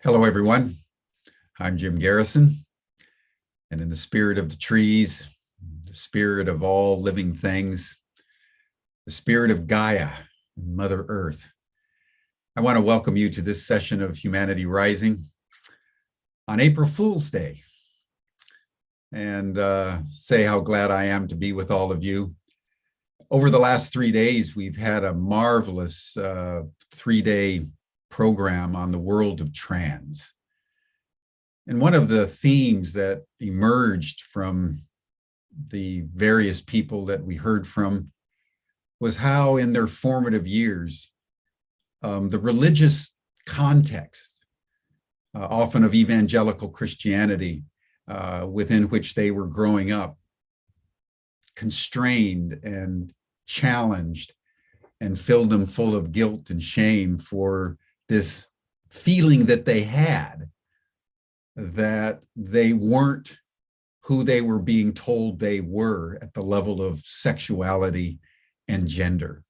Hello, everyone. I'm Jim Garrison, and in the spirit of the trees, the spirit of all living things, the spirit of Gaia, Mother Earth, I want to welcome you to this session of Humanity Rising on April Fool's Day, and say how glad I am to be with all of you. Over the last 3 days, we've had a marvelous 3-day program on the world of trans. And one of the themes that emerged from the various people that we heard from was how in their formative years, the religious context, often of evangelical Christianity, within which they were growing up, constrained and challenged and filled them full of guilt and shame for this feeling that they had that they weren't who they were being told they were at the level of sexuality and gender.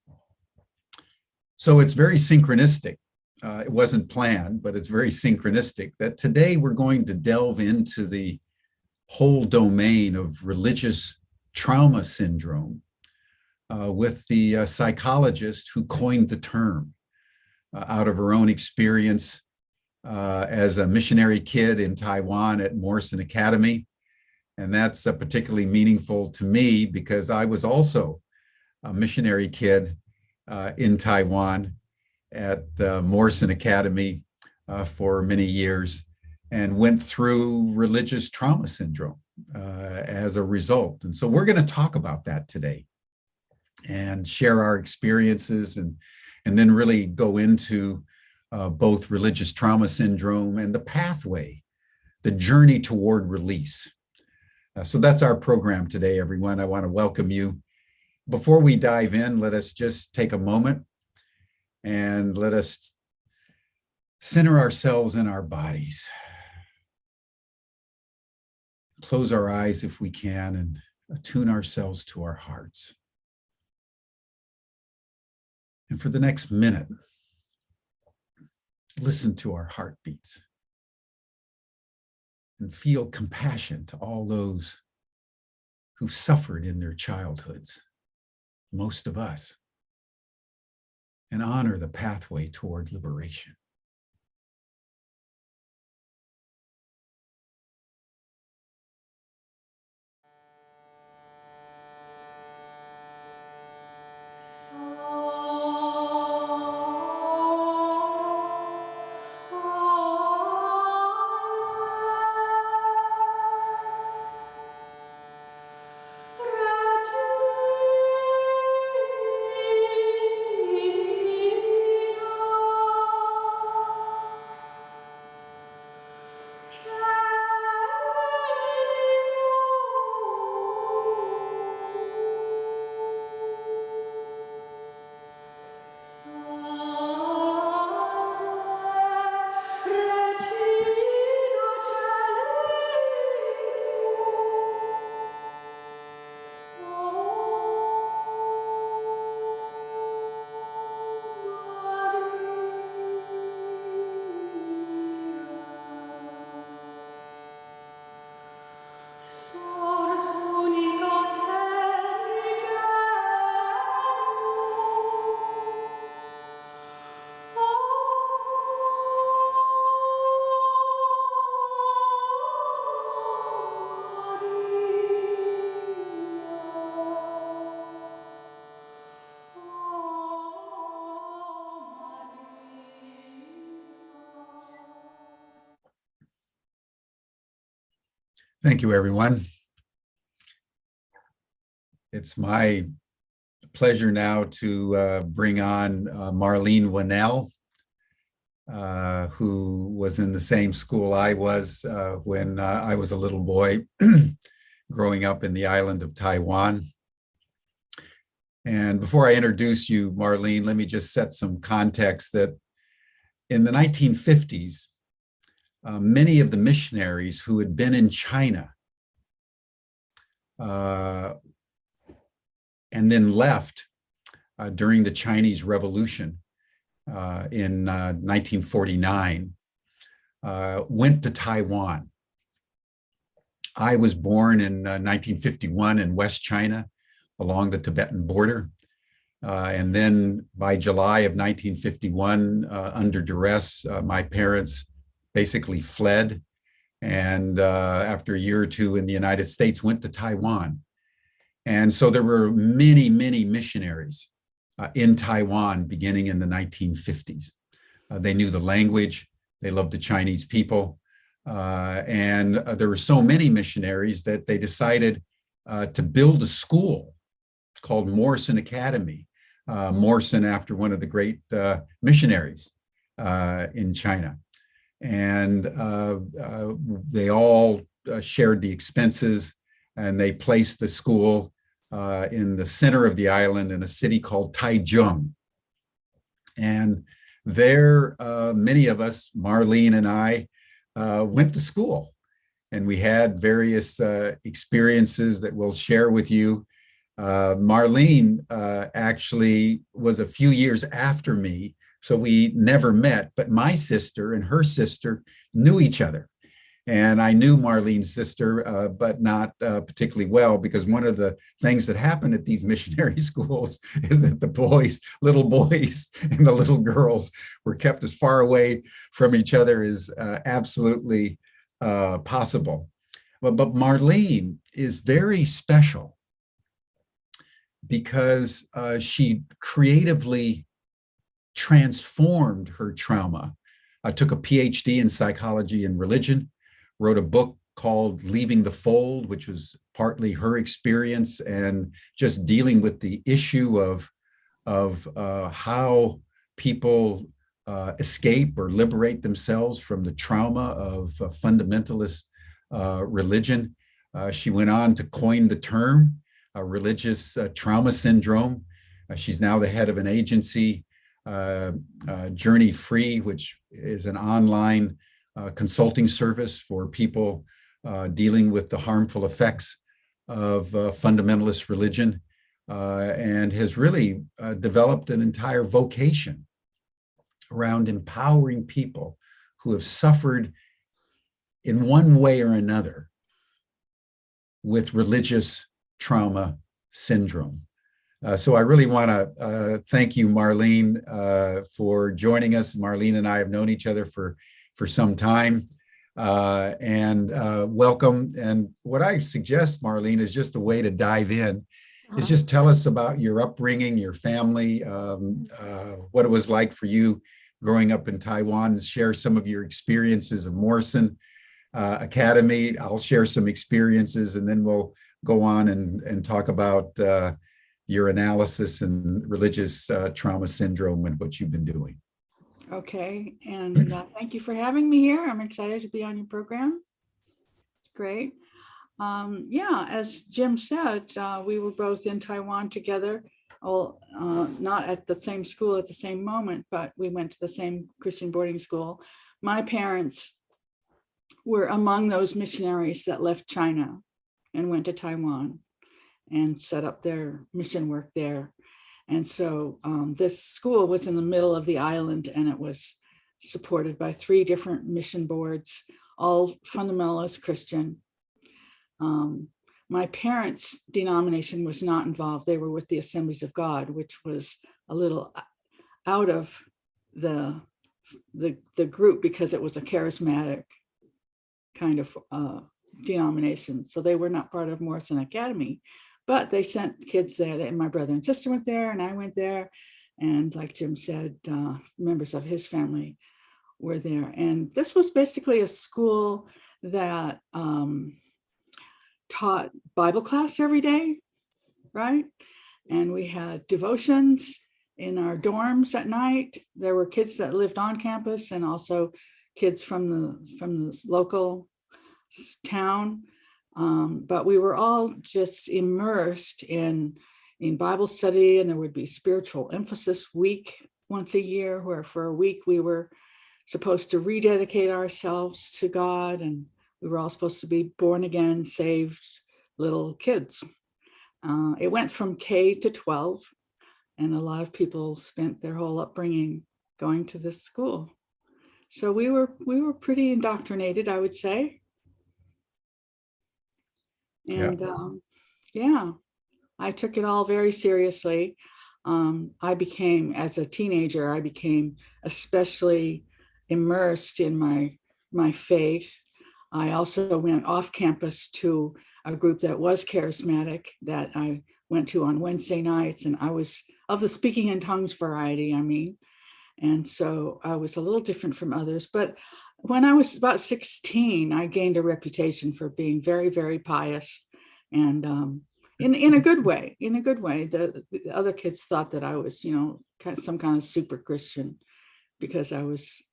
So it's very synchronistic. It wasn't planned, but it's very synchronistic that today we're going to delve into the whole domain of religious trauma syndrome with the psychologist who coined the term. Out of her own experience as a missionary kid in Taiwan at Morrison Academy. And that's particularly meaningful to me because I was also a missionary kid in Taiwan at Morrison Academy for many years and went through religious trauma syndrome as a result. And so we're going to talk about that today and share our experiences and then really go into both religious trauma syndrome and the pathway, the journey toward release. So that's our program today, everyone. I want to welcome you. Before we dive in, let us just take a moment and let us center ourselves in our bodies. Close our eyes if we can and attune ourselves to our hearts. And for the next minute, listen to our heartbeats and feel compassion to all those who suffered in their childhoods, most of us, and honor the pathway toward liberation. Thank you, everyone. It's my pleasure now to bring on Marlene Winell, who was in the same school I was when I was a little boy growing up in the island of Taiwan. And before I introduce you, Marlene, let me just set some context that in the 1950s, many of the missionaries who had been in China and then left during the Chinese Revolution in 1949 went to Taiwan. I was born in 1951 in West China along the Tibetan border. And then by July of 1951, under duress, my parents basically fled. And after a year or two in the United States, went to Taiwan. And so there were many, many missionaries in Taiwan beginning in the 1950s. They knew the language, they loved the Chinese people. And there were so many missionaries that they decided to build a school called Morrison Academy. Morrison after one of the great missionaries in China. And they all shared the expenses, and they placed the school in the center of the island in a city called Taichung. And there, many of us, Marlene and I, went to school, and we had various experiences that we'll share with you. Marlene actually was a few years after me, so we never met, but my sister and her sister knew each other. And I knew Marlene's sister, but not particularly well, because one of the things that happened at these missionary schools is that the boys, little boys and the little girls were kept as far away from each other as absolutely possible. But Marlene is very special because she creatively transformed her trauma. Took a PhD in psychology and religion, wrote a book called Leaving the Fold, which was partly her experience and just dealing with the issue of how people escape or liberate themselves from the trauma of fundamentalist religion. She went on to coin the term religious trauma syndrome. She's now the head of an agency, Journey Free, which is an online consulting service for people dealing with the harmful effects of fundamentalist religion, and has really developed an entire vocation around empowering people who have suffered in one way or another with religious trauma syndrome. So I really want to thank you, Marlene, for joining us. Marlene and I have known each other for some time, and welcome. And what I suggest, Marlene, is just a way to dive in, is just tell us about your upbringing, your family, what it was like for you growing up in Taiwan, share some of your experiences of Morrison Academy. I'll share some experiences, and then we'll go on and talk about your analysis and religious trauma syndrome and what you've been doing. Okay, and thank you for having me here. I'm excited to be on your program. It's great. Yeah, as Jim said, we were both in Taiwan together, not at the same school at the same moment, but we went to the same Christian boarding school. My parents were among those missionaries that left China and went to Taiwan and set up their mission work there. And so this school was in the middle of the island, and it was supported by 3 different mission boards, all fundamentalist Christian. My parents' denomination was not involved. They were with the Assemblies of God, which was a little out of the group because it was a charismatic kind of denomination. So they were not part of Morrison Academy. But they sent kids there. My brother and sister went there, and I went there. And like Jim said, members of his family were there. And this was basically a school that taught Bible class every day, right? and we had devotions in our dorms at night. There were kids that lived on campus and also kids from the local town. But we were all just immersed in Bible study, and there would be spiritual emphasis week once a year, where for a week we were supposed to rededicate ourselves to God, and we were all supposed to be born again, saved little kids. It went from K to 12, and a lot of people spent their whole upbringing going to this school. So we were pretty indoctrinated, I would say. And I took it all very seriously. As a teenager, I became especially immersed in my faith. I also went off campus to a group that was charismatic that I went to on Wednesday nights, and I was of the speaking in tongues variety, I mean. And so I was a little different from others. But when I was about 16, I gained a reputation for being very, very pious, and in a good way. The other kids thought that I was, some kind of super Christian, because I was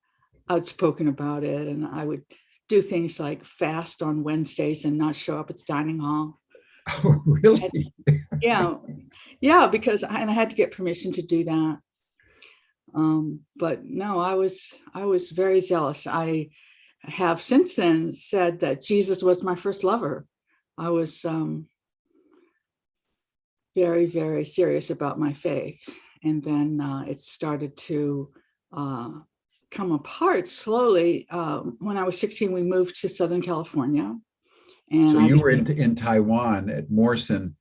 outspoken about it, and I would do things like fast on Wednesdays and not show up at the dining hall. Oh, really? Yeah, because I had to get permission to do that. But no, I was very zealous. I have since then said that Jesus was my first lover. I was very, very serious about my faith. And then it started to come apart slowly. When I was 16, we moved to Southern California. And so you were in Taiwan at Morrison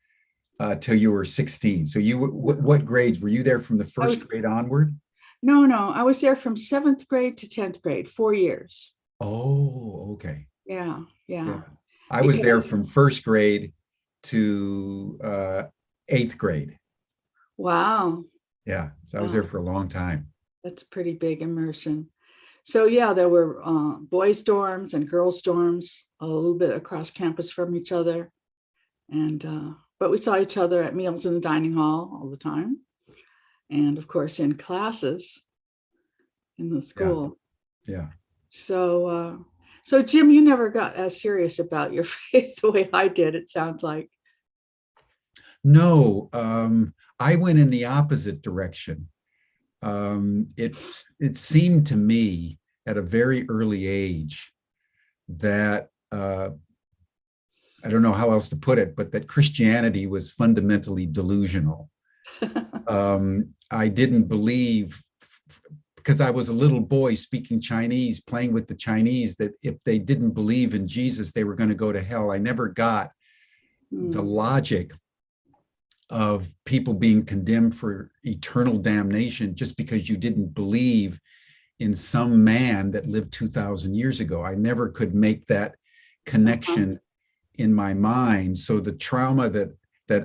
till you were 16. So what grades were you there from the first grade onward? No, I was there from 7th grade to 10th grade, 4 years. Oh, okay. Yeah. I was there from first grade to 8th grade. Wow. Yeah, so I was there for a long time. That's a pretty big immersion. So yeah, there were boys' dorms and girls' dorms a little bit across campus from each other. And but we saw each other at meals in the dining hall all the time. And of course in classes in the school. Yeah. So Jim, you never got as serious about your faith the way I did, it sounds like. No, I went in the opposite direction. It seemed to me at a very early age that I don't know how else to put it, but that Christianity was fundamentally delusional. I didn't believe, because I was a little boy speaking Chinese, playing with the Chinese, that if they didn't believe in Jesus, they were going to go to hell. I never got the logic of people being condemned for eternal damnation just because you didn't believe in some man that lived 2,000 years ago. I never could make that connection in my mind. So the trauma that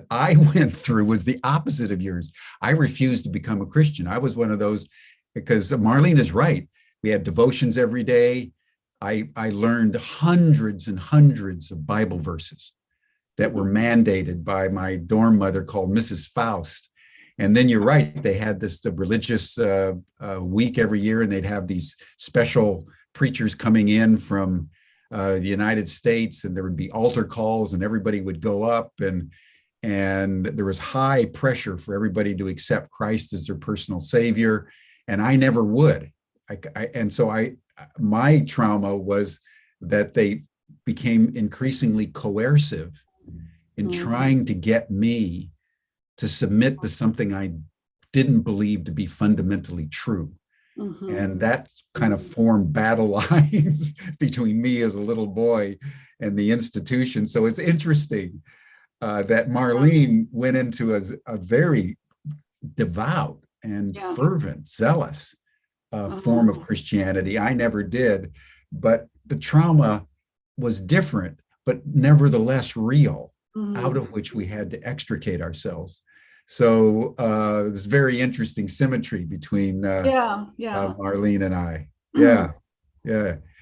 I went through was the opposite of yours. I refused to become a Christian. I was one of those, because Marlene is right. We had devotions every day. I learned hundreds and hundreds of Bible verses that were mandated by my dorm mother called Mrs. Faust. And then you're right, they had this religious week every year, and they'd have these special preachers coming in from the United States, and there would be altar calls, and everybody would go up, and there was high pressure for everybody to accept Christ as their personal savior, and I never would. My trauma was that they became increasingly coercive in trying to get me to submit to something I didn't believe to be fundamentally true. And that kind of formed battle lines between me as a little boy and the institution. So it's interesting that Marlene went into a very devout and fervent, zealous form of Christianity. I never did, but the trauma was different, but nevertheless real, out of which we had to extricate ourselves. So this very interesting symmetry between Marlene and I. Yeah.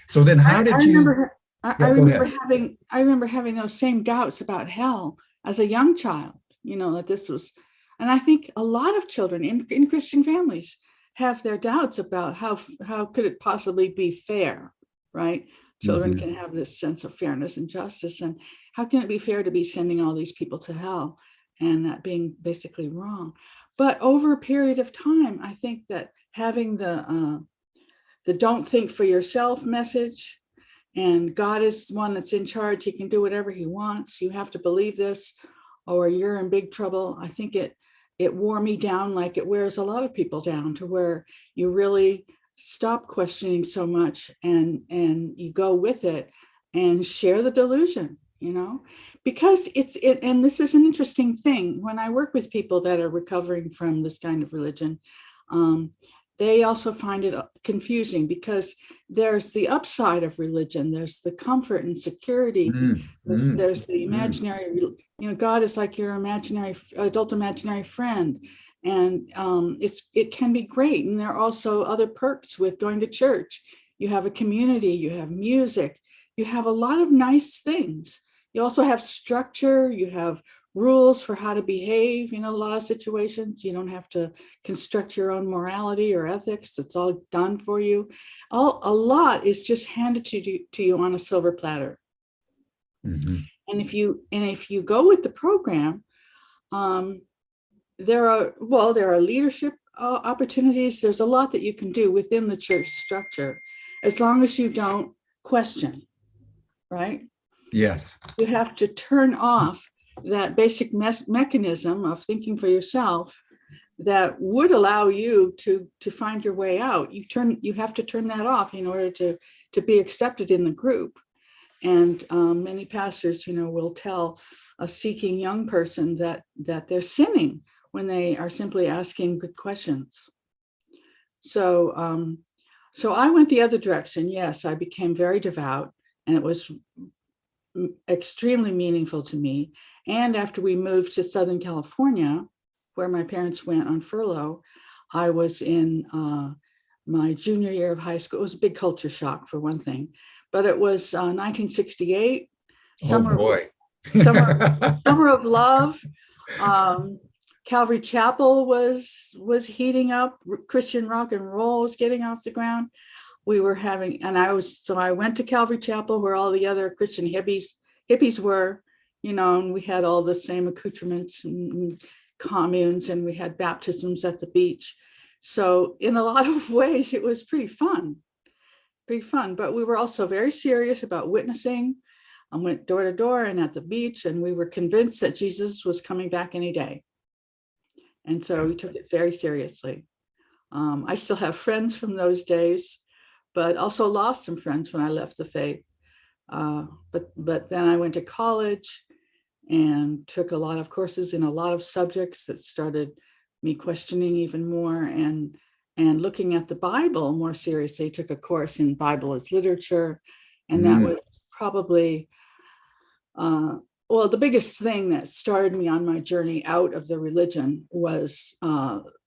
So then, how did you? I remember having those same doubts about hell as a young child. That this was, And I think a lot of children in Christian families have their doubts about how could it possibly be fair, right? Children can have this sense of fairness and justice, and how can it be fair to be sending all these people to hell and that being basically wrong? But over a period of time, I think that having the don't think for yourself message, and God is the one that's in charge, he can do whatever he wants, you have to believe this or you're in big trouble. I think it wore me down like it wears a lot of people down, to where you really stop questioning so much and you go with it and share the delusion, because and this is an interesting thing. When I work with people that are recovering from this kind of religion, they also find it confusing, because there's the upside of religion. There's the comfort and security. There's the imaginary, God is like your adult imaginary friend. And it can be great. And there are also other perks with going to church. You have a community, you have music, you have a lot of nice things. You also have structure, you have rules for how to behave in a lot of situations. You don't have to construct your own morality or ethics. It's all done for you. A lot is just handed to you on a silver platter. And if you go with the program, there are leadership opportunities. There's a lot that you can do within the church structure, as long as you don't question, right? Yes. You have to turn off that basic mechanism of thinking for yourself that would allow you to find your way out. You have to turn that off in order to be accepted in the group. And many pastors, will tell a seeking young person that they're sinning when they are simply asking good questions. So I went the other direction. Yes, I became very devout, and it was extremely meaningful to me. And after we moved to Southern California, where my parents went on furlough, I was in my junior year of high school. It was a big culture shock, for one thing, but it was 1968. Oh boy. Summer of love. Calvary Chapel was heating up. Christian rock and roll was getting off the ground. We were having, I went to Calvary Chapel, where all the other Christian hippies were, and we had all the same accoutrements and communes, and we had baptisms at the beach. So in a lot of ways, it was pretty fun, but we were also very serious about witnessing. I went door to door and at the beach, and we were convinced that Jesus was coming back any day. And so we took it very seriously. I still have friends from those days, but also lost some friends when I left the faith. But then I went to college and took a lot of courses in a lot of subjects that started me questioning even more and looking at the Bible more seriously. Took a course in Bible as literature, and that was probably the biggest thing that started me on my journey out of the religion was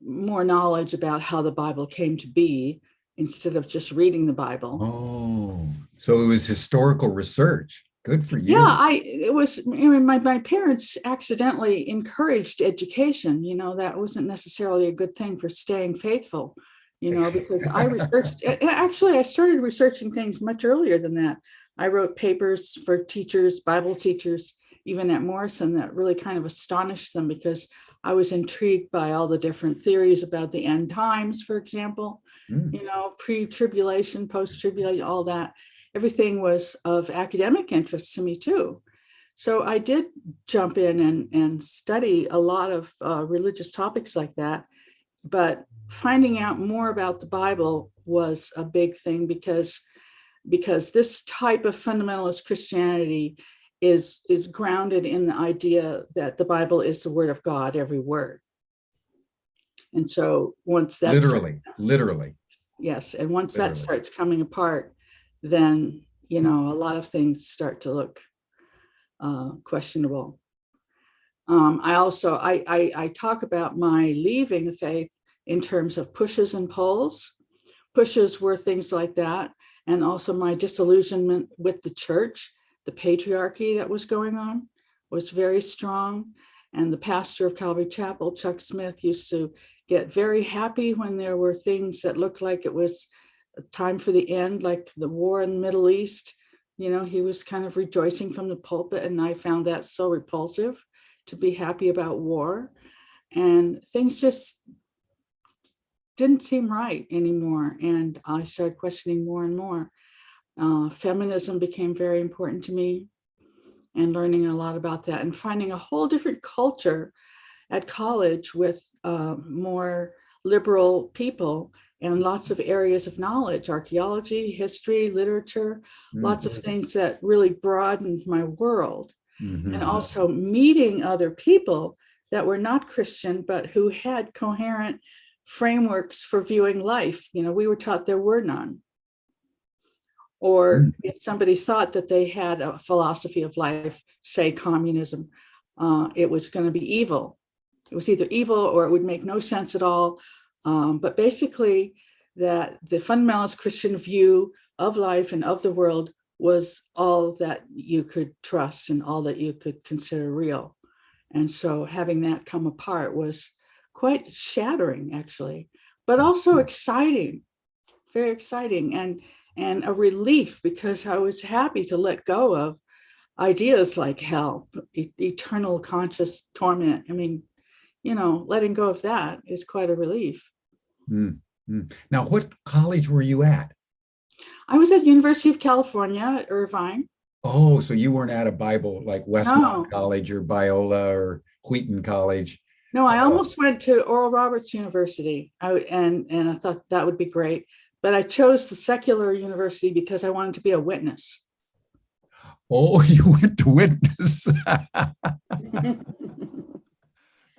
more knowledge about how the Bible came to be, instead of just reading the Bible. Oh, so it was historical research. Good for you. Yeah, my parents accidentally encouraged education. That wasn't necessarily a good thing for staying faithful, because I researched, actually, I started researching things much earlier than that. I wrote papers for teachers, Bible teachers, even at Morrison, that really kind of astonished them, because I was intrigued by all the different theories about the end times, for example, pre-tribulation, post-tribulation, all that. Everything was of academic interest to me too. So I did jump in and study a lot of religious topics like that. But finding out more about the Bible was a big thing, because this type of fundamentalist Christianity is grounded in the idea that the Bible is the word of God, every word. And so once that literally. Yes. And once that starts coming apart, then, a lot of things start to look questionable. I talk about my leaving the faith in terms of pushes and pulls. Pushes were things like that. And also my disillusionment with the church, the patriarchy that was going on was very strong. And the pastor of Calvary Chapel, Chuck Smith, used to get very happy when there were things that looked like it was time for the end, like the war in the Middle East. You know, he was kind of rejoicing from the pulpit, and I found that so repulsive, to be happy about war. And things just didn't seem right anymore. And I started questioning more and more. Feminism became very important to me, and learning a lot about that, and finding a whole different culture at college with more liberal people and lots of areas of knowledge, archaeology, history, literature, lots of things that really broadened my world. And also meeting other people that were not Christian, but who had coherent frameworks for viewing life. You know, we were taught there were none. Or if somebody thought that they had a philosophy of life, say communism, it was going to be evil. It was either evil or it would make no sense at all. But basically, that the fundamentalist Christian view of life and of the world was all that you could trust and all that you could consider real. And so having that come apart was quite shattering, actually, but also exciting, very exciting, and a relief, because I was happy to let go of ideas like hell, eternal conscious torment. I mean, you know, letting go of that is quite a relief. Now, what college were you at? I was at the University of California at Irvine. Oh, so you weren't at a Bible like Westmont No. College or Biola or Wheaton College? No, I almost went to Oral Roberts University, and I thought that would be great. But I chose the secular university because I wanted to be a witness. Oh, you went to witness.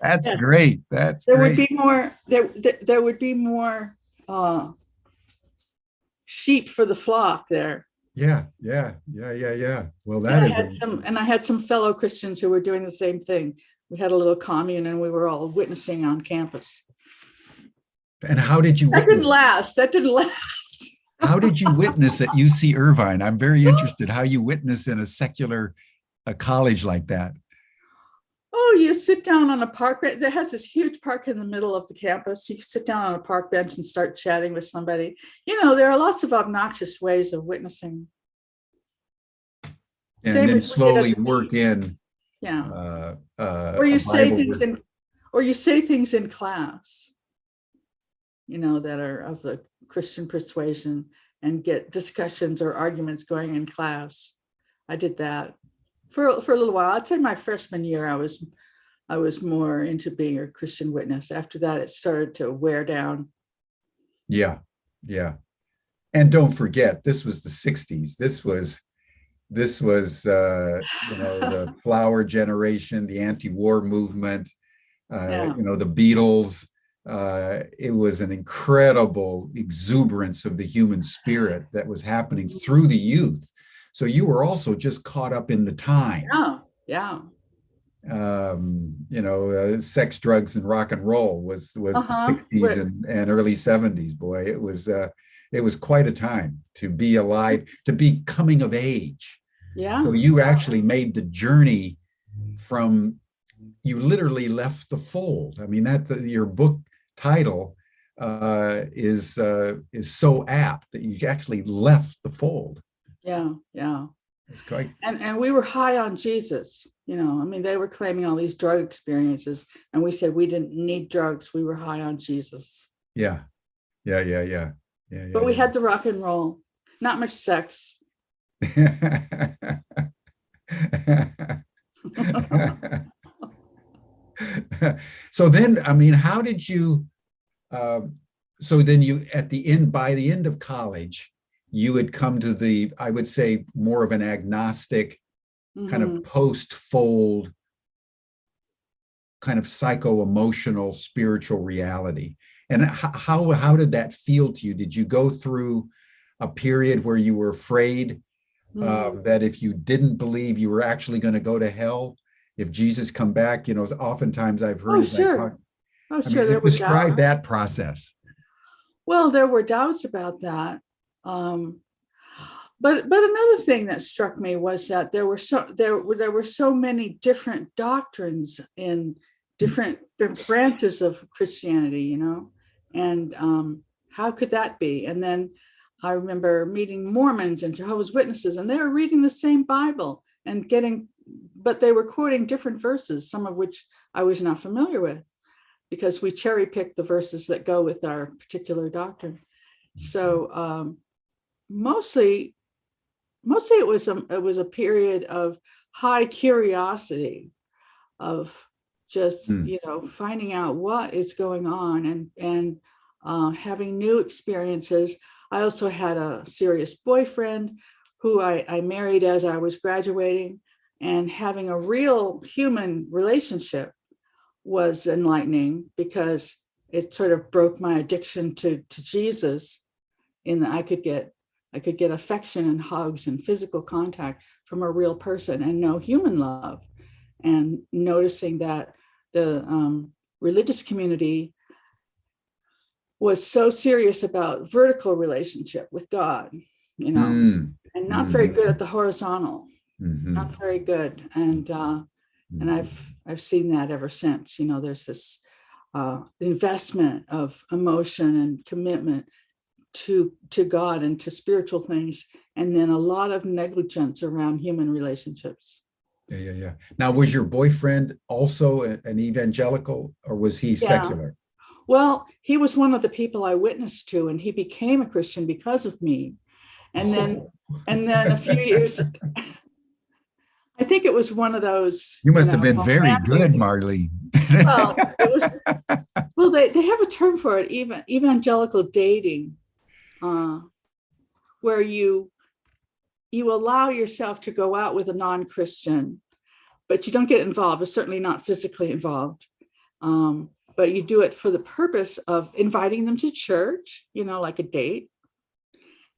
That's Yes. great. That's There great. would be more. There would be more sheep for the flock there. Yeah. Well, that is. And I had some fellow Christians who were doing the same thing. We had a little commune, and we were all witnessing on campus. And how did you That witness? That didn't last. How did you witness at UC Irvine? I'm very interested how you witness in a secular college like that. Oh, you sit down on a park bench. That has this huge park in the middle of the campus. You sit down on a park bench and start chatting with somebody. You know, there are lots of obnoxious ways of witnessing. And Same then as we did at slowly the work in. Yeah. Or Or you say things in class, you know, that are of the Christian persuasion, and get discussions or arguments going in class. I did that for a little while. I'd say my freshman year, I was more into being a Christian witness. After that, it started to wear down. Yeah. And don't forget, this was the 60s. This was the flower generation, the anti-war movement, the Beatles. It was an incredible exuberance of the human spirit that was happening through the youth. So you were also just caught up in the time. Yeah. Sex, drugs, and rock and roll was the 60s and early 70s. Boy, it was quite a time to be alive, to be coming of age. Yeah. So you actually made the journey from, you literally left the fold. I mean, your book title is so apt, that you actually left the fold. Yeah. It's quite. And we were high on Jesus. You know, I mean, they were claiming all these drug experiences, and we said we didn't need drugs. We were high on Jesus. Yeah. But we had the rock and roll, not much sex. So then, I mean, how did you? So then you, by the end of college, you had come to I would say, more of an agnostic, kind of post-fold, kind of psycho-emotional, spiritual reality. And how did that feel to you? Did you go through a period where you were afraid that if you didn't believe, you were actually going to go to hell if Jesus come back? You know, oftentimes I've heard. Sure. Describe that process. Well, there were doubts about that. But another thing that struck me was that there were so many different doctrines in different branches of Christianity, you know, and how could that be? And then I remember meeting Mormons and Jehovah's Witnesses, and they were reading the same Bible and but they were quoting different verses, some of which I was not familiar with, because we cherry picked the verses that go with our particular doctrine. So mostly it was a period of high curiosity, of just finding out what is going on, and having new experiences. I also had a serious boyfriend who I married as I was graduating, and having a real human relationship was enlightening, because it sort of broke my addiction to Jesus, in that I could get affection and hugs and physical contact from a real person and know human love. And noticing that the religious community was so serious about vertical relationship with God, you know, and not very good at the horizontal, not very good. And I've seen that ever since. You know, there's this investment of emotion and commitment to God and to spiritual things, and then a lot of negligence around human relationships. Yeah. Now, was your boyfriend also an evangelical, or was he secular? Well, he was one of the people I witnessed to, and he became a Christian because of me. And then a few years, I think it was one of those. You must have been very good, Marlene. Well, they have a term for it, evangelical dating, where you allow yourself to go out with a non-Christian, but you don't get involved. It's certainly not physically involved. But you do it for the purpose of inviting them to church, you know, like a date.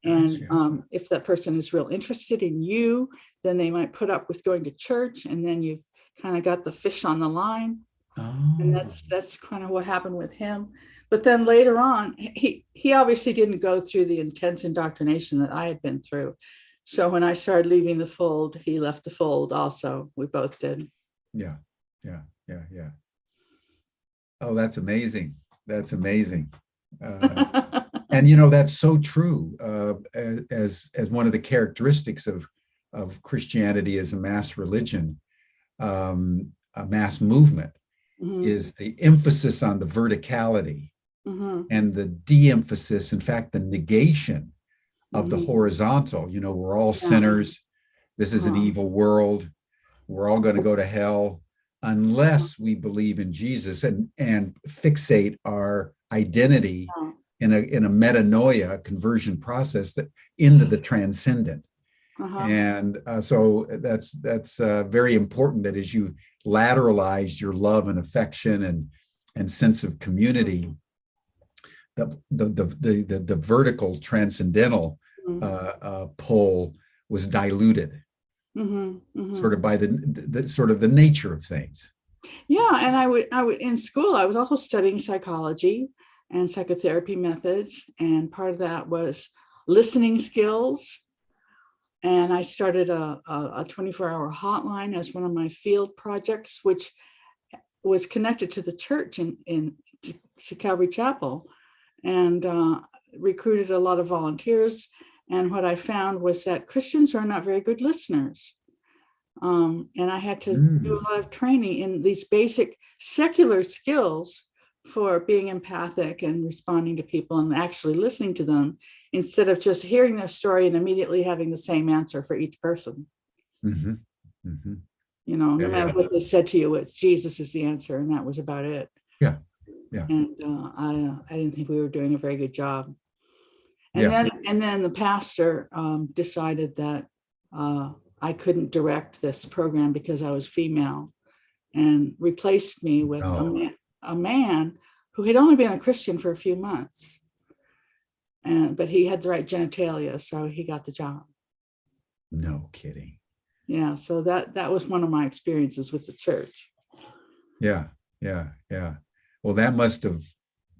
And if that person is real interested in you, then they might put up with going to church, and then you've kind of got the fish on the line. And that's kind of what happened with him. But then later on, he obviously didn't go through the intense indoctrination that I had been through. So when I started leaving the fold, he left the fold also. We both did. Yeah. Oh, that's amazing. That's amazing. And, you know, that's so true, as one of the characteristics of Christianity as a mass religion, a mass movement, is the emphasis on the verticality and the de-emphasis, in fact, the negation of the horizontal. You know, we're all sinners. This is an evil world. We're all going to go to hell unless we believe in Jesus and fixate our identity in a metanoia conversion process that into the transcendent. And so that's very important, that as you lateralize your love and affection and sense of community, the vertical transcendental pole was diluted, sort of by the sort of the nature of things. Yeah, and I would in school I was also studying psychology and psychotherapy methods, and part of that was listening skills. And I started a 24-hour hotline as one of my field projects, which was connected to the church in Calvary Chapel, and recruited a lot of volunteers. And what I found was that Christians are not very good listeners. And I had to do a lot of training in these basic secular skills for being empathic and responding to people and actually listening to them, instead of just hearing their story and immediately having the same answer for each person. You know, no matter what they said to you, it's Jesus is the answer, and that was about it. And I didn't think we were doing a very good job. And then the pastor decided that I couldn't direct this program because I was female, and replaced me with a man who had only been a Christian for a few months, but he had the right genitalia, so he got the job. No kidding. Yeah, so that was one of my experiences with the church. Yeah. Well,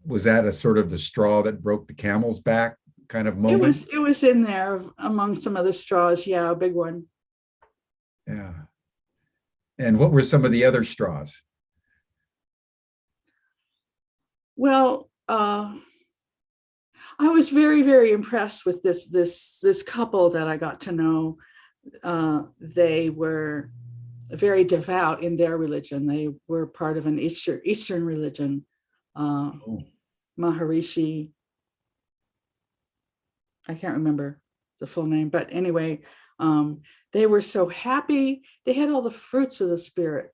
was that a sort of the straw that broke the camel's back kind of It moment? was in there among some other straws. Yeah, a big one. Yeah. And what were some of the other straws? Well, I was very, very impressed with this couple that I got to know. They were very devout in their religion. They were part of an Eastern religion. Oh. Maharishi, I can't remember the full name, but anyway, they were so happy. They had all the fruits of the spirit.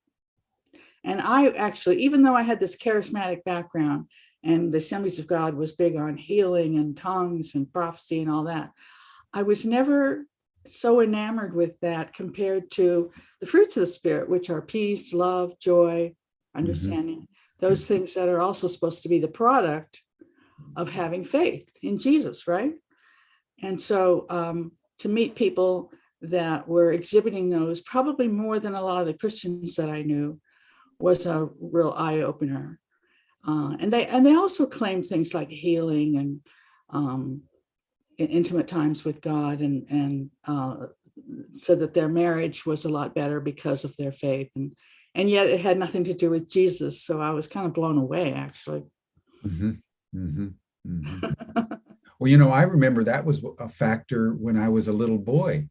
And I actually, even though I had this charismatic background and the Assemblies of God was big on healing and tongues and prophecy and all that, I was never so enamored with that compared to the fruits of the spirit, which are peace, love, joy, understanding, those things that are also supposed to be the product of having faith in Jesus, right? And so to meet people that were exhibiting those, probably more than a lot of the Christians that I knew, was a real eye-opener. And they also claimed things like healing and intimate times with God, and said that their marriage was a lot better because of their faith, and yet it had nothing to do with Jesus. So I was kind of blown away, actually. Mm-hmm. Mm-hmm. Mm-hmm. Well, I remember that was a factor when I was a little boy.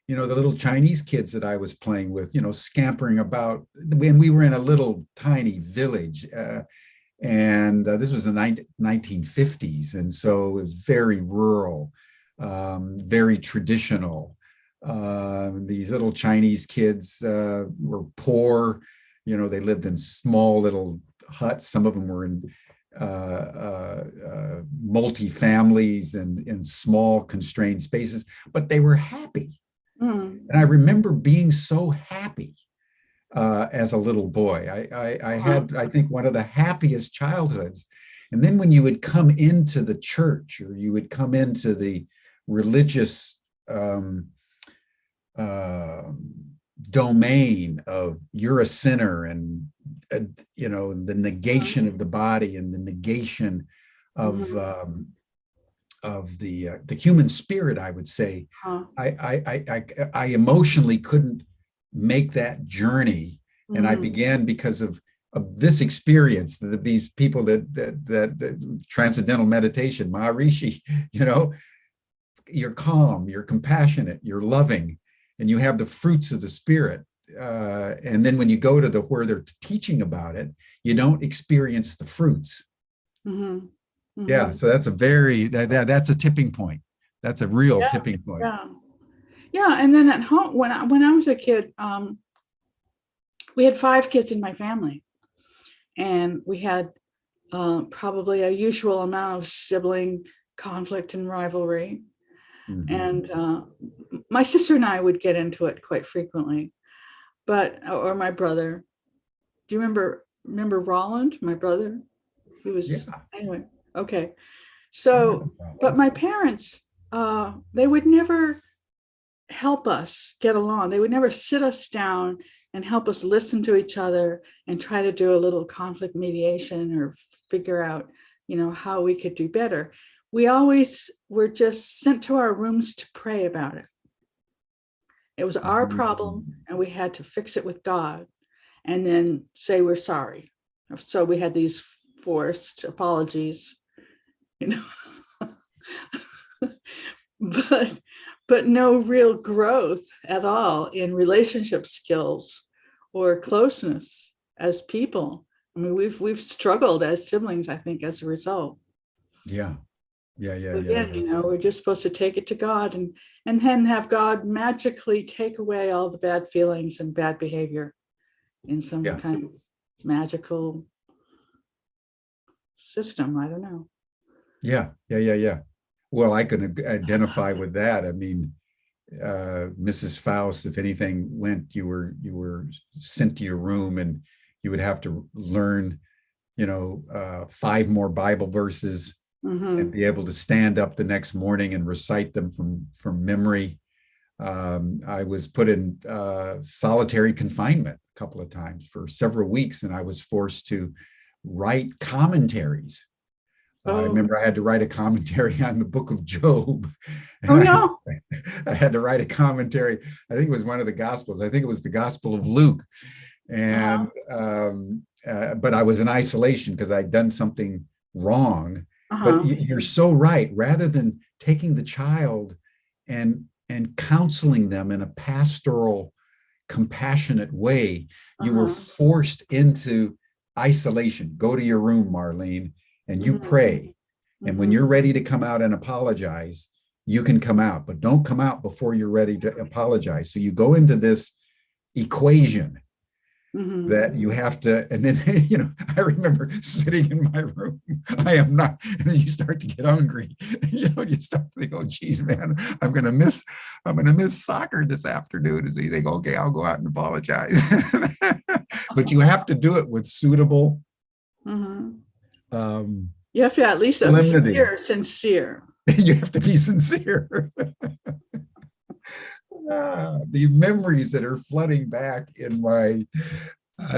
The little Chinese kids that I was playing with, scampering about. When we were in a little tiny village, and this was the 1950s, and so it was very rural, very traditional. These little Chinese kids were poor. They lived in small little huts. Some of them were in multi-families and in small constrained spaces, but they were happy. And I remember being so happy as a little boy. I had, I think, one of the happiest childhoods. And then when you would come into the church, or you would come into the religious domain of you're a sinner, and the negation of the body and the negation of the human spirit, I would say, I emotionally couldn't make that journey, and I began, because of this experience, these people that transcendental meditation, Maharishi, you're calm, you're compassionate, you're loving, and you have the fruits of the spirit. And then when you go to where they're teaching about it, you don't experience the fruits. Yeah, so that's that's a tipping point. That's a real tipping point. Yeah. And then at home, when I was a kid, we had 5 kids in my family, and we had probably a usual amount of sibling conflict and rivalry. And my sister and I would get into it quite frequently, or my brother. Do you remember Roland, my brother? He was, anyway. Okay. So, but my parents, they would never help us get along. They would never sit us down and help us listen to each other and try to do a little conflict mediation or figure out, how we could do better. We always were just sent to our rooms to pray about it. It was our problem, and we had to fix it with God and then say we're sorry. So we had these forced apologies, but no real growth at all in relationship skills or closeness as people. I mean, we've struggled as siblings, I think, as a result. Yeah. Again, we're just supposed to take it to God and then have God magically take away all the bad feelings and bad behavior in some kind of magical system. I don't know. Yeah. Well, I can identify with that. I mean, Mrs. Faust, if anything went, you were sent to your room, and you would have to learn, 5 more Bible verses, and be able to stand up the next morning and recite them from memory. I was put in solitary confinement a couple of times for several weeks, and I was forced to write commentaries I Oh, remember I had to write a commentary on the book of Job. oh And no. I had to write a commentary. I think it was one of the Gospels. I think it was the Gospel of Luke. Uh-huh. And, but I was in isolation because I'd done something wrong. But Uh-huh. you're so right. Rather than taking the child and counseling them in a pastoral, compassionate way, you were Uh-huh. forced into isolation. Go to your room, Marlene, and you Mhm. pray. And when you're Mhm. ready to come out and apologize, you can come out, but don't come out before you're ready to apologize. So you go into this equation Mhm. that you have to, and then, I remember sitting in my room, I am not, and then you start to get hungry, you start to think, oh, geez, man, I'm going to miss soccer this afternoon. And so you think, okay, I'll go out and apologize. But you have to do it with suitable Mhm. um, You have to at least solemnity. appear sincere. You have to be sincere. The memories that are flooding back in my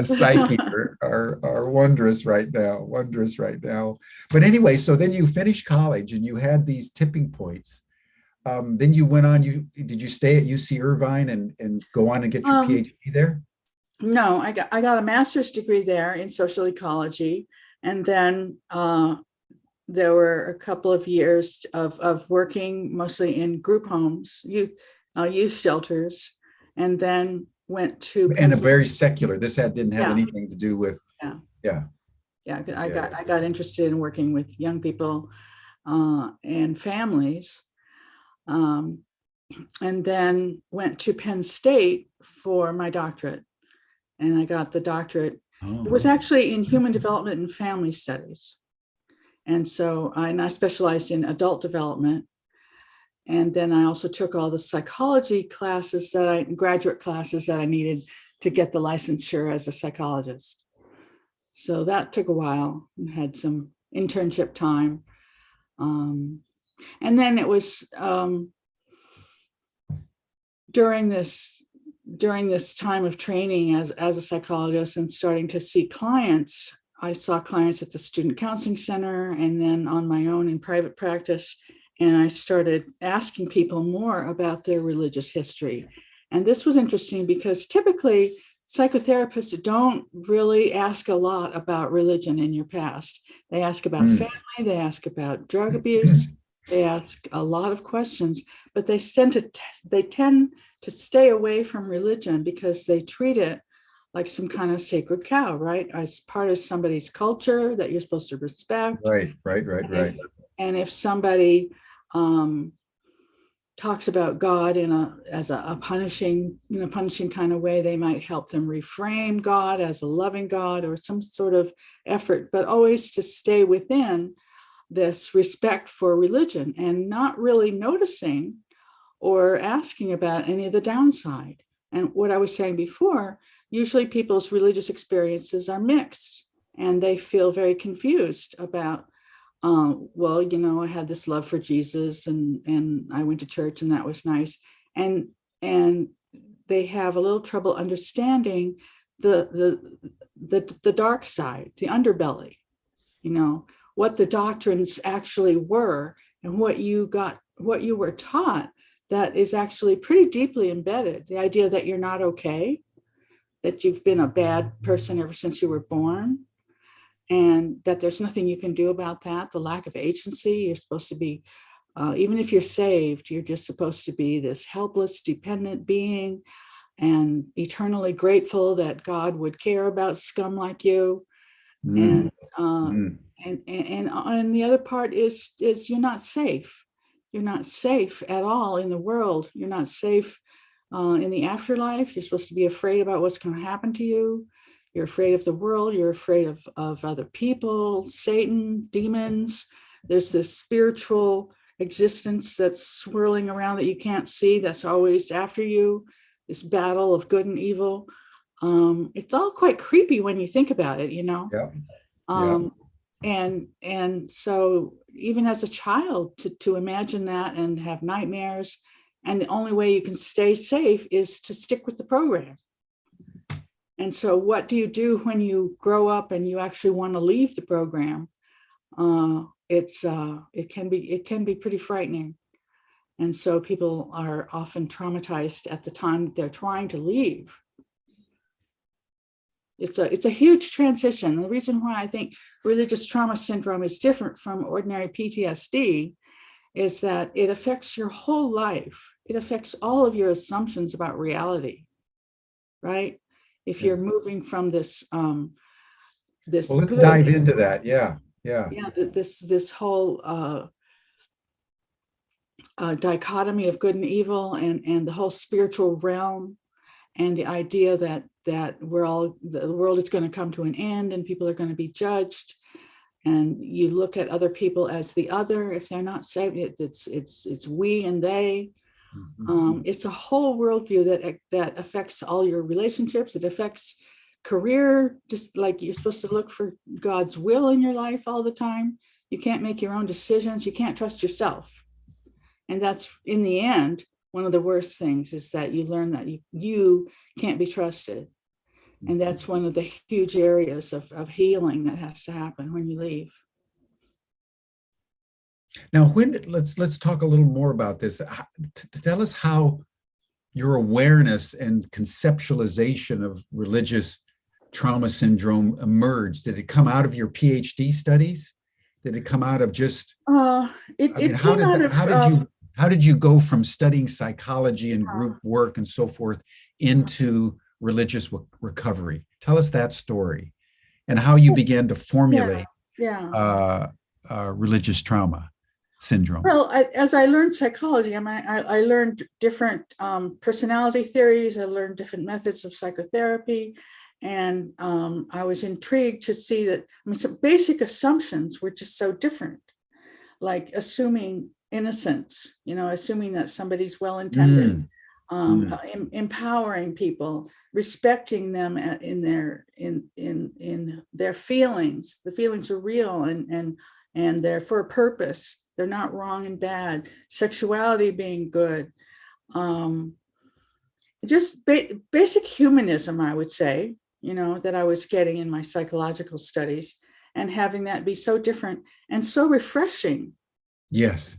psyche are wondrous right now, wondrous right now. But anyway, so then you finished college and you had these tipping points. Then you went on. Did you stay at UC Irvine and go on and get your Um, PhD there? no, I got a master's degree there in social ecology, and then there were a couple of years of working mostly in group homes, youth shelters, and then went to And a Pennsylvania. very secular. This didn't have Yeah, anything to do with. yeah, Yeah, yeah. I yeah, got yeah. I got interested in working with young people and families, um, and then went to Penn State for my doctorate, and I got the doctorate. It was Oh, actually in human development and family studies, and so I specialized in adult development. And then I also took all the psychology classes graduate classes that I needed to get the licensure as a psychologist. So that took a while and had some internship time. Um, and then it was during this time of training as a psychologist and starting to see clients. I saw clients at the Student Counseling Center and then on my own in private practice. And I started asking people more about their religious history. And this was interesting because typically psychotherapists don't really ask a lot about religion in your past. They ask about mm. family, they ask about drug abuse, they ask a lot of questions, but they tend to stay away from religion because they treat it like some kind of sacred cow, right? As part of somebody's culture that you're supposed to respect. Right, right, right, And right. if somebody talks about God as a punishing kind of way, they might help them reframe God as a loving God or some sort of effort, but always to stay within this respect for religion and not really noticing or asking about any of the downside. And what I was saying before, usually people's religious experiences are mixed and they feel very confused about, well, I had this love for Jesus and I went to church and that was nice. And they have a little trouble understanding the dark side, the underbelly, what the doctrines actually were and what you were taught that is actually pretty deeply embedded. The idea that you're not okay, that you've been a bad person ever since you were born, and that there's nothing you can do about that. The lack of agency, you're supposed to be, even if you're saved, you're just supposed to be this helpless, dependent being and eternally grateful that God would care about scum like you. Mm, And uh, mm. and the other part is you're not safe. You're not safe at all in the world. You're not safe in the afterlife. You're supposed to be afraid about what's going to happen to you. You're afraid of the world. You're afraid of other people, Satan, demons. There's this spiritual existence that's swirling around that you can't see, that's always after you, this battle of good and evil. It's all quite creepy when you think about it, Yeah, yeah. um, and so even as a child to imagine that and have nightmares, and the only way you can stay safe is to stick with the program. And so what do you do when you grow up and you actually want to leave the program? it can be pretty frightening. And so people are often traumatized at the time that they're trying to leave. It's a huge transition. The reason why I think religious trauma syndrome is different from ordinary PTSD is that it affects your whole life. It affects all of your assumptions about reality, right? If you're moving from this this Well, let's good, dive into that. Yeah. this whole dichotomy of good and evil, and the whole spiritual realm, and the idea that the world is going to come to an end and people are going to be judged, and you look at other people as the other. If they're not saved, it's we and they. It's a whole worldview that affects all your relationships. It affects career, just like you're supposed to look for God's will in your life all the time. You can't make your own decisions. You can't trust yourself. And that's, in the end, one of the worst things, is that you learn that you can't be trusted. And that's one of the huge areas of healing that has to happen when you leave. Now, let's talk a little more about this. Tell us how your awareness and conceptualization of religious trauma syndrome emerged. Did it come out of your PhD studies? Did it come out of just? How did you go from studying psychology and group work and so forth into religious recovery? Tell us that story, and how you began to formulate religious trauma syndrome. Well, as I learned psychology, I learned different personality theories. I learned different methods of psychotherapy, and I was intrigued to see that some basic assumptions were just so different, like assuming innocence, assuming that somebody's well-intended, empowering people, respecting them in their feelings. The feelings are real and they're for a purpose. They're not wrong and bad. Sexuality being good. Just basic humanism, I would say, that I was getting in my psychological studies, and having that be so different and so refreshing. Yes.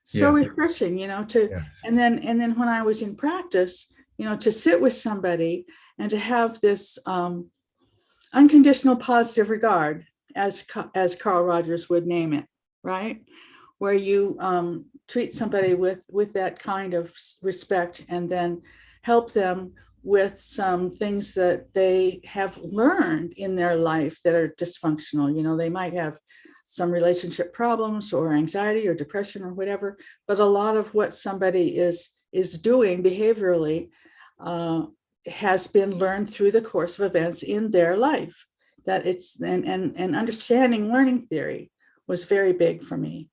So refreshing, and then when I was in practice, to sit with somebody and to have this unconditional positive regard, as Carl Rogers would name it, right? Where you treat somebody with that kind of respect, and then help them with some things that they have learned in their life that are dysfunctional. They might have some relationship problems or anxiety or depression or whatever, but a lot of what somebody is doing behaviorally has been learned through the course of events in their life. That it's and understanding learning theory was very big for me,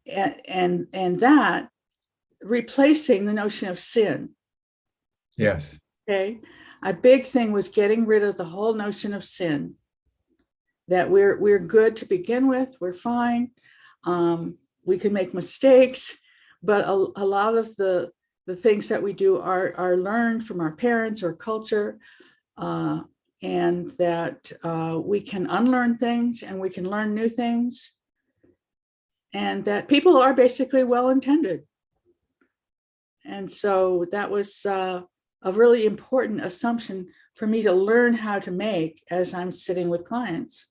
and that replacing the notion of sin. Yes. Okay. A big thing was getting rid of the whole notion of sin. That we're good to begin with, we're fine. We can make mistakes, but a lot of the things that we do are learned from our parents or culture, and that we can unlearn things and we can learn new things, and that people are basically well-intended. And so that was a really important assumption for me to learn how to make as I'm sitting with clients.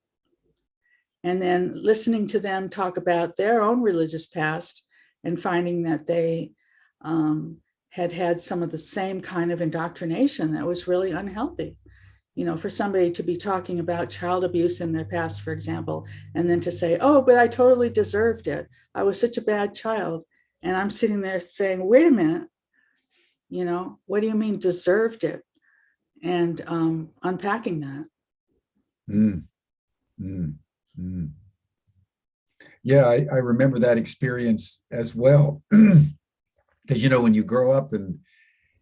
And then listening to them talk about their own religious past, and finding that they had some of the same kind of indoctrination that was really unhealthy. For somebody to be talking about child abuse in their past, for example, and then to say, oh, but I totally deserved it. I was such a bad child. And I'm sitting there saying, wait a minute, what do you mean deserved it? And unpacking that. Yeah, I remember that experience as well. Because, when you grow up, and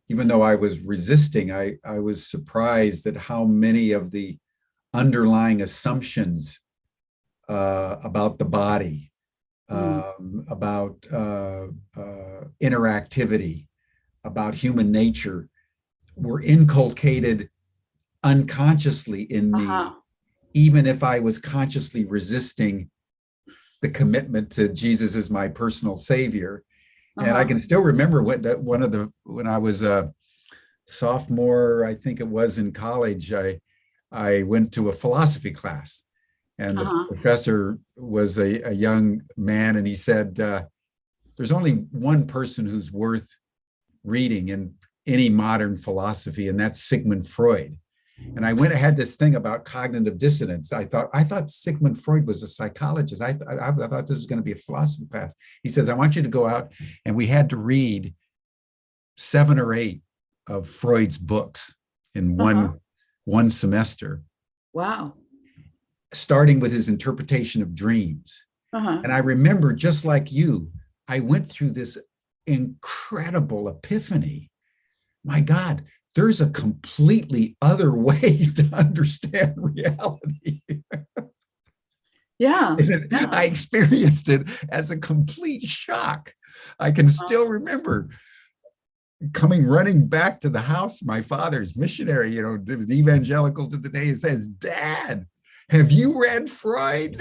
even though I was resisting, I was surprised at how many of the underlying assumptions about the body, about interactivity, about human nature were inculcated unconsciously in me, even if I was consciously resisting the commitment to Jesus as my personal savior. And I Uh-huh. can still remember when I was a sophomore, I think it was in college, I went to a philosophy class, and the Uh-huh. professor was a young man, and he said, there's only one person who's worth reading in any modern philosophy, and that's Sigmund Freud. And I had this thing about cognitive dissonance. I thought Sigmund Freud was a psychologist. I thought this was going to be a philosophy class. He says, I want you to go out, and we had to read 7 or 8 of Freud's books in Uh-huh. one semester, Wow. starting with his interpretation of dreams. Uh-huh. And I remember, just like you, I went through this incredible epiphany. My God, there's a completely other way to understand reality. Yeah. Yeah. I experienced it as a complete shock. I can still remember coming running back to the house. My father's missionary, was evangelical to the day, and says, Dad, have you read Freud?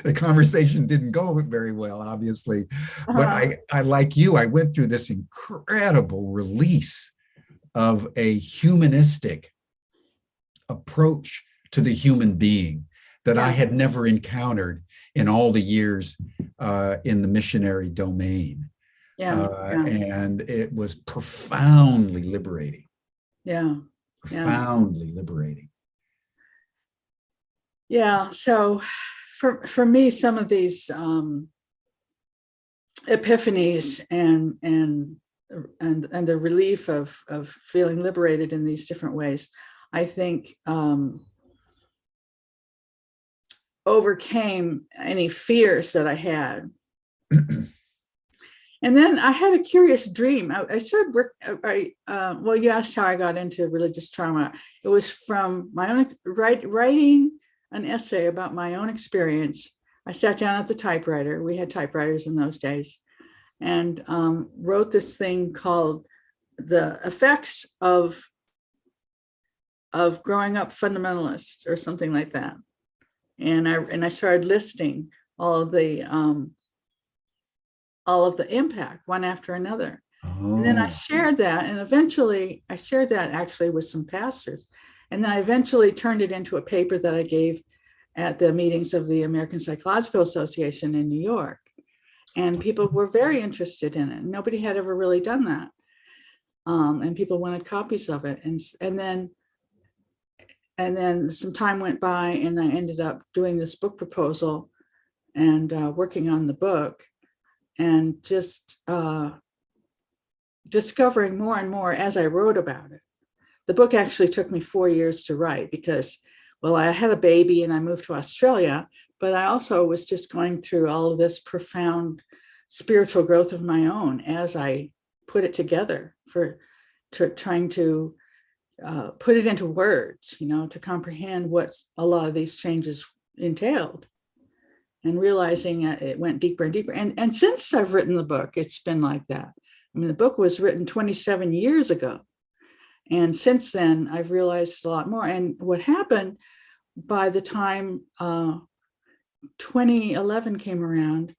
The conversation didn't go very well, obviously. But I, like you, I went through this incredible release of a humanistic approach to the human being that I had never encountered in all the years in the missionary domain. And it was profoundly liberating. Profoundly liberating. Yeah. So for me, some of these epiphanies and the relief of feeling liberated in these different ways, I think overcame any fears that I had. And then I had a curious dream. I started well, you asked how I got into religious trauma. It was from my own writing an essay about my own experience. I sat down at the typewriter. We had typewriters in those days, and wrote this thing called "The Effects of Growing Up Fundamentalist" or something like that. And I started listing all of the impact one after another. Oh. And then I shared that, and eventually I shared that actually with some pastors. And then I eventually turned it into a paper that I gave at the meetings of the American Psychological Association in New York. And people were very interested in it. Nobody had ever really done that. And people wanted copies of it. And then some time went by, and I ended up doing this book proposal and working on the book, and just discovering more and more as I wrote about it. The book actually took me 4 years to write because, well, I had a baby and I moved to Australia, but I also was just going through all of this profound spiritual growth of my own as I put it together trying to put it into words, to comprehend what a lot of these changes entailed, and realizing it went deeper and deeper. And since I've written the book, it's been like that. I mean, the book was written 27 years ago. And since then, I've realized a lot more. And what happened by the time 2011 came around,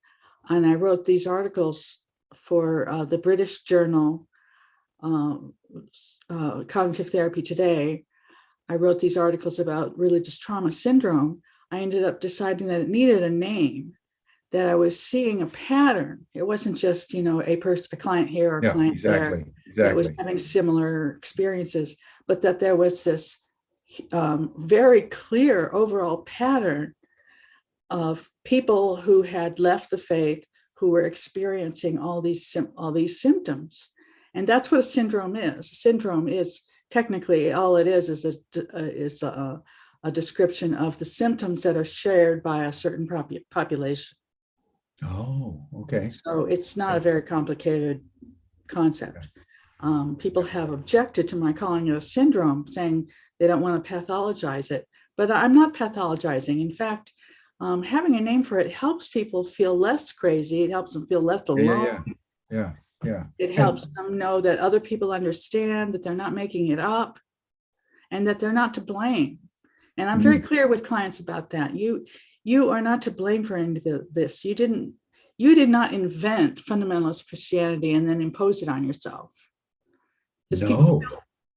and I wrote these articles for the British journal, Cognitive Therapy Today. I wrote these articles about religious trauma syndrome. I ended up deciding that it needed a name, that I was seeing a pattern. It wasn't just, a client here or a client there that was having similar experiences, but that there was this very clear overall pattern of people who had left the faith, who were experiencing all these symptoms. And that's what a syndrome is. A syndrome is technically all it is a description of the symptoms that are shared by a certain population. Oh, okay. So it's not a very complicated concept. People have objected to my calling it a syndrome, saying they don't want to pathologize it, but I'm not pathologizing. In fact, having a name for it helps people feel less crazy. It helps them feel less alone. Yeah. It helps them know that other people understand, that they're not making it up, and that they're not to blame. And I'm very clear with clients about that. You are not to blame for any of this. You did not invent fundamentalist Christianity and then impose it on yourself. Because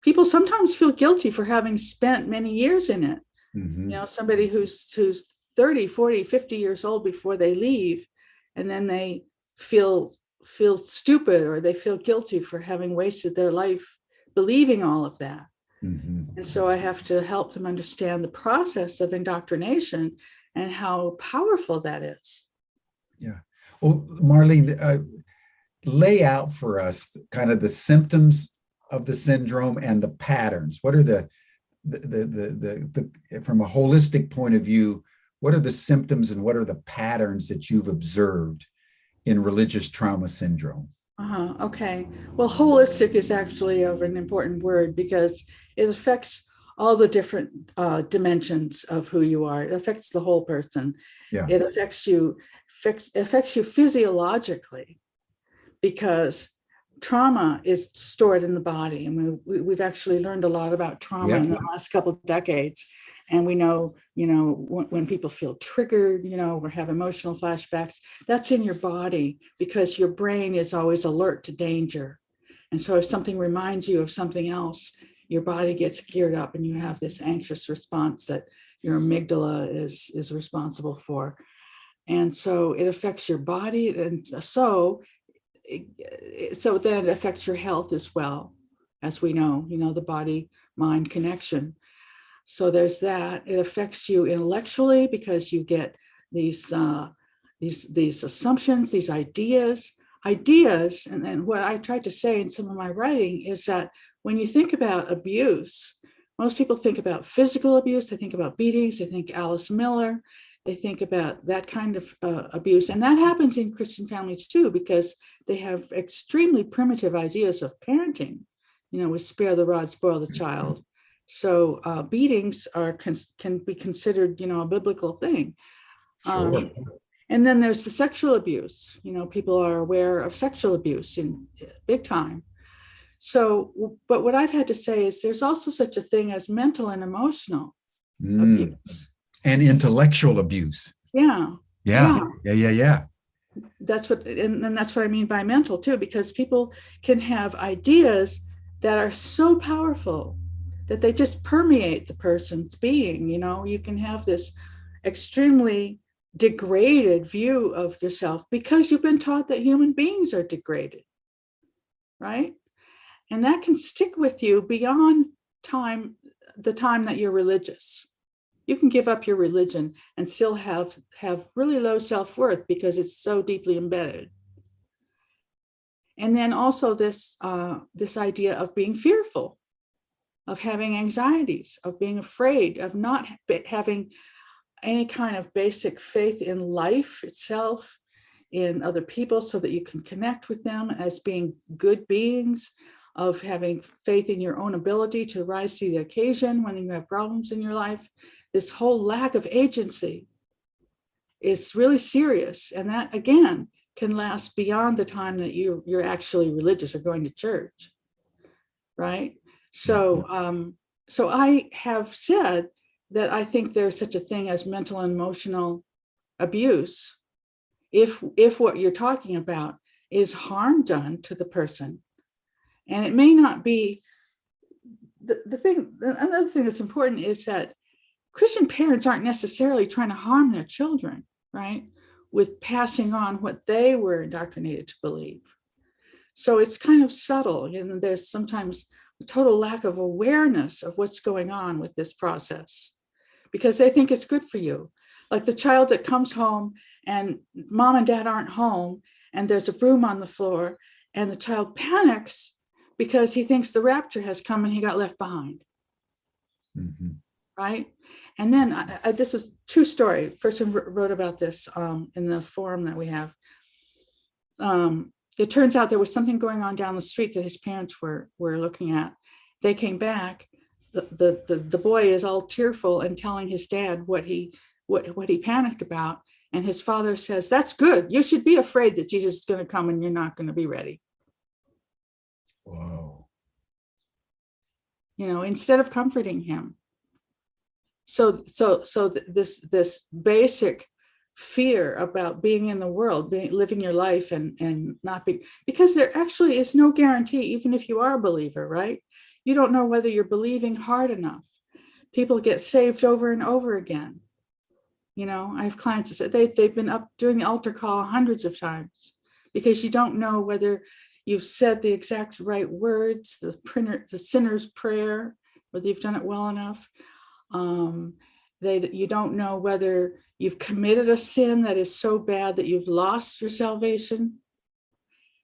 people sometimes feel guilty for having spent many years in it. Mm-hmm. You know, somebody who's 30, 40, 50 years old before they leave, and then they feel stupid, or they feel guilty for having wasted their life believing all of that. Mm-hmm. And so I have to help them understand the process of indoctrination and how powerful that is. Yeah. Well, Marlene, lay out for us kind of the symptoms of the syndrome and the patterns. What are the from a holistic point of view, what are the symptoms and what are the patterns that you've observed in religious trauma syndrome? Okay. Well, holistic is actually an important word because it affects all the different dimensions of who you are. It affects the whole person. Yeah. It affects you physiologically, because trauma is stored in the body. And we've actually learned a lot about trauma in the last couple of decades. And we know, when people feel triggered, or have emotional flashbacks, that's in your body because your brain is always alert to danger. And so if something reminds you of something else, your body gets geared up and you have this anxious response that your amygdala is responsible for. And so it affects your body. And so then it affects your health as well, as we know, the body-mind connection. So there's that. It affects you intellectually because you get these assumptions, these ideas. And what I tried to say in some of my writing is that when you think about abuse, most people think about physical abuse. They think about beatings. They think Alice Miller. They think about that kind of abuse. And that happens in Christian families too, because they have extremely primitive ideas of parenting, with spare the rod, spoil the child. So beatings can be considered, a biblical thing. Sure. And then there's the sexual abuse. People are aware of sexual abuse in big time. So, but what I've had to say is there's also such a thing as mental and emotional abuse. And intellectual abuse. Yeah. Yeah. That's what, and that's what I mean by mental too, because people can have ideas that are so powerful that they just permeate the person's being. You can have this extremely degraded view of yourself because you've been taught that human beings are degraded, right? And that can stick with you beyond the time that you're religious. You can give up your religion and still have really low self-worth because it's so deeply embedded. And then also this idea of being fearful, of having anxieties, of being afraid, of not having any kind of basic faith in life itself, in other people so that you can connect with them as being good beings, of having faith in your own ability to rise to the occasion when you have problems in your life. This whole lack of agency is really serious. And that, again, can last beyond the time that you're actually religious or going to church, right? So, so I have said that I think there's such a thing as mental and emotional abuse if what you're talking about is harm done to the person. And it may not be the thing. Another thing that's important is that Christian parents aren't necessarily trying to harm their children, right? With passing on what they were indoctrinated to believe. So it's kind of subtle, and there's sometimes a total lack of awareness of what's going on with this process because they think it's good for you. Like the child that comes home and mom and dad aren't home and there's a broom on the floor and the child panics because he thinks the rapture has come and he got left behind. Mm-hmm. Right? And then this is true story. A person wrote about this in the forum that we have. It turns out there was something going on down the street that his parents were looking at. They came back. The boy is all tearful and telling his dad what he panicked about. And his father says, "That's good. You should be afraid that Jesus is going to come and you're not going to be ready." Whoa. Instead of comforting him. This basic fear about being in the world, living your life and not be, because there actually is no guarantee, even if you are a believer, right? You don't know whether you're believing hard enough. People get saved over and over again. You know, I have clients that say they've been up doing the altar call hundreds of times because you don't know whether you've said the exact right words, the sinner's prayer, whether you've done it well enough. You don't know whether you've committed a sin that is so bad that you've lost your salvation.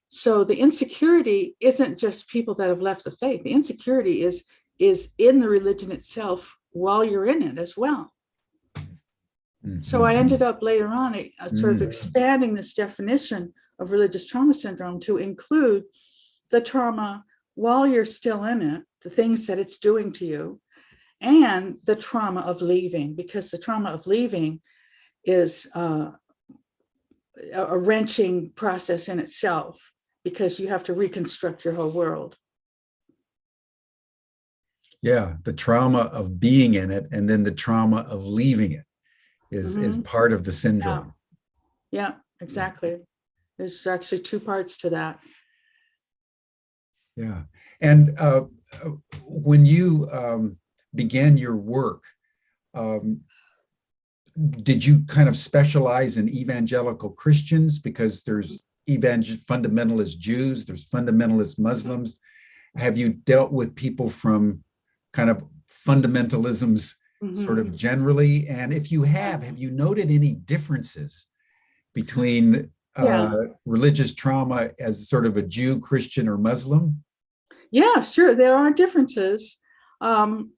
So the insecurity isn't just people that have left the faith. The insecurity is in the religion itself while you're in it as well. Mm-hmm. So I ended up later on sort of expanding this definition of religious trauma syndrome to include the trauma while you're still in it, the things that it's doing to you, and the trauma of leaving, because the trauma of leaving is a wrenching process in itself, because you have to reconstruct your whole world. Yeah, the trauma of being in it and then the trauma of leaving it is part of the syndrome. Yeah, exactly. There's actually two parts to that. Yeah. And when you began your work, did you kind of specialize in evangelical Christians? Because there's fundamentalist Jews, there's fundamentalist Muslims. Have you dealt with people from kind of fundamentalisms sort of generally? And if you have you noted any differences between religious trauma as sort of a Jew, Christian, or Muslim? Yeah, sure. There are differences. And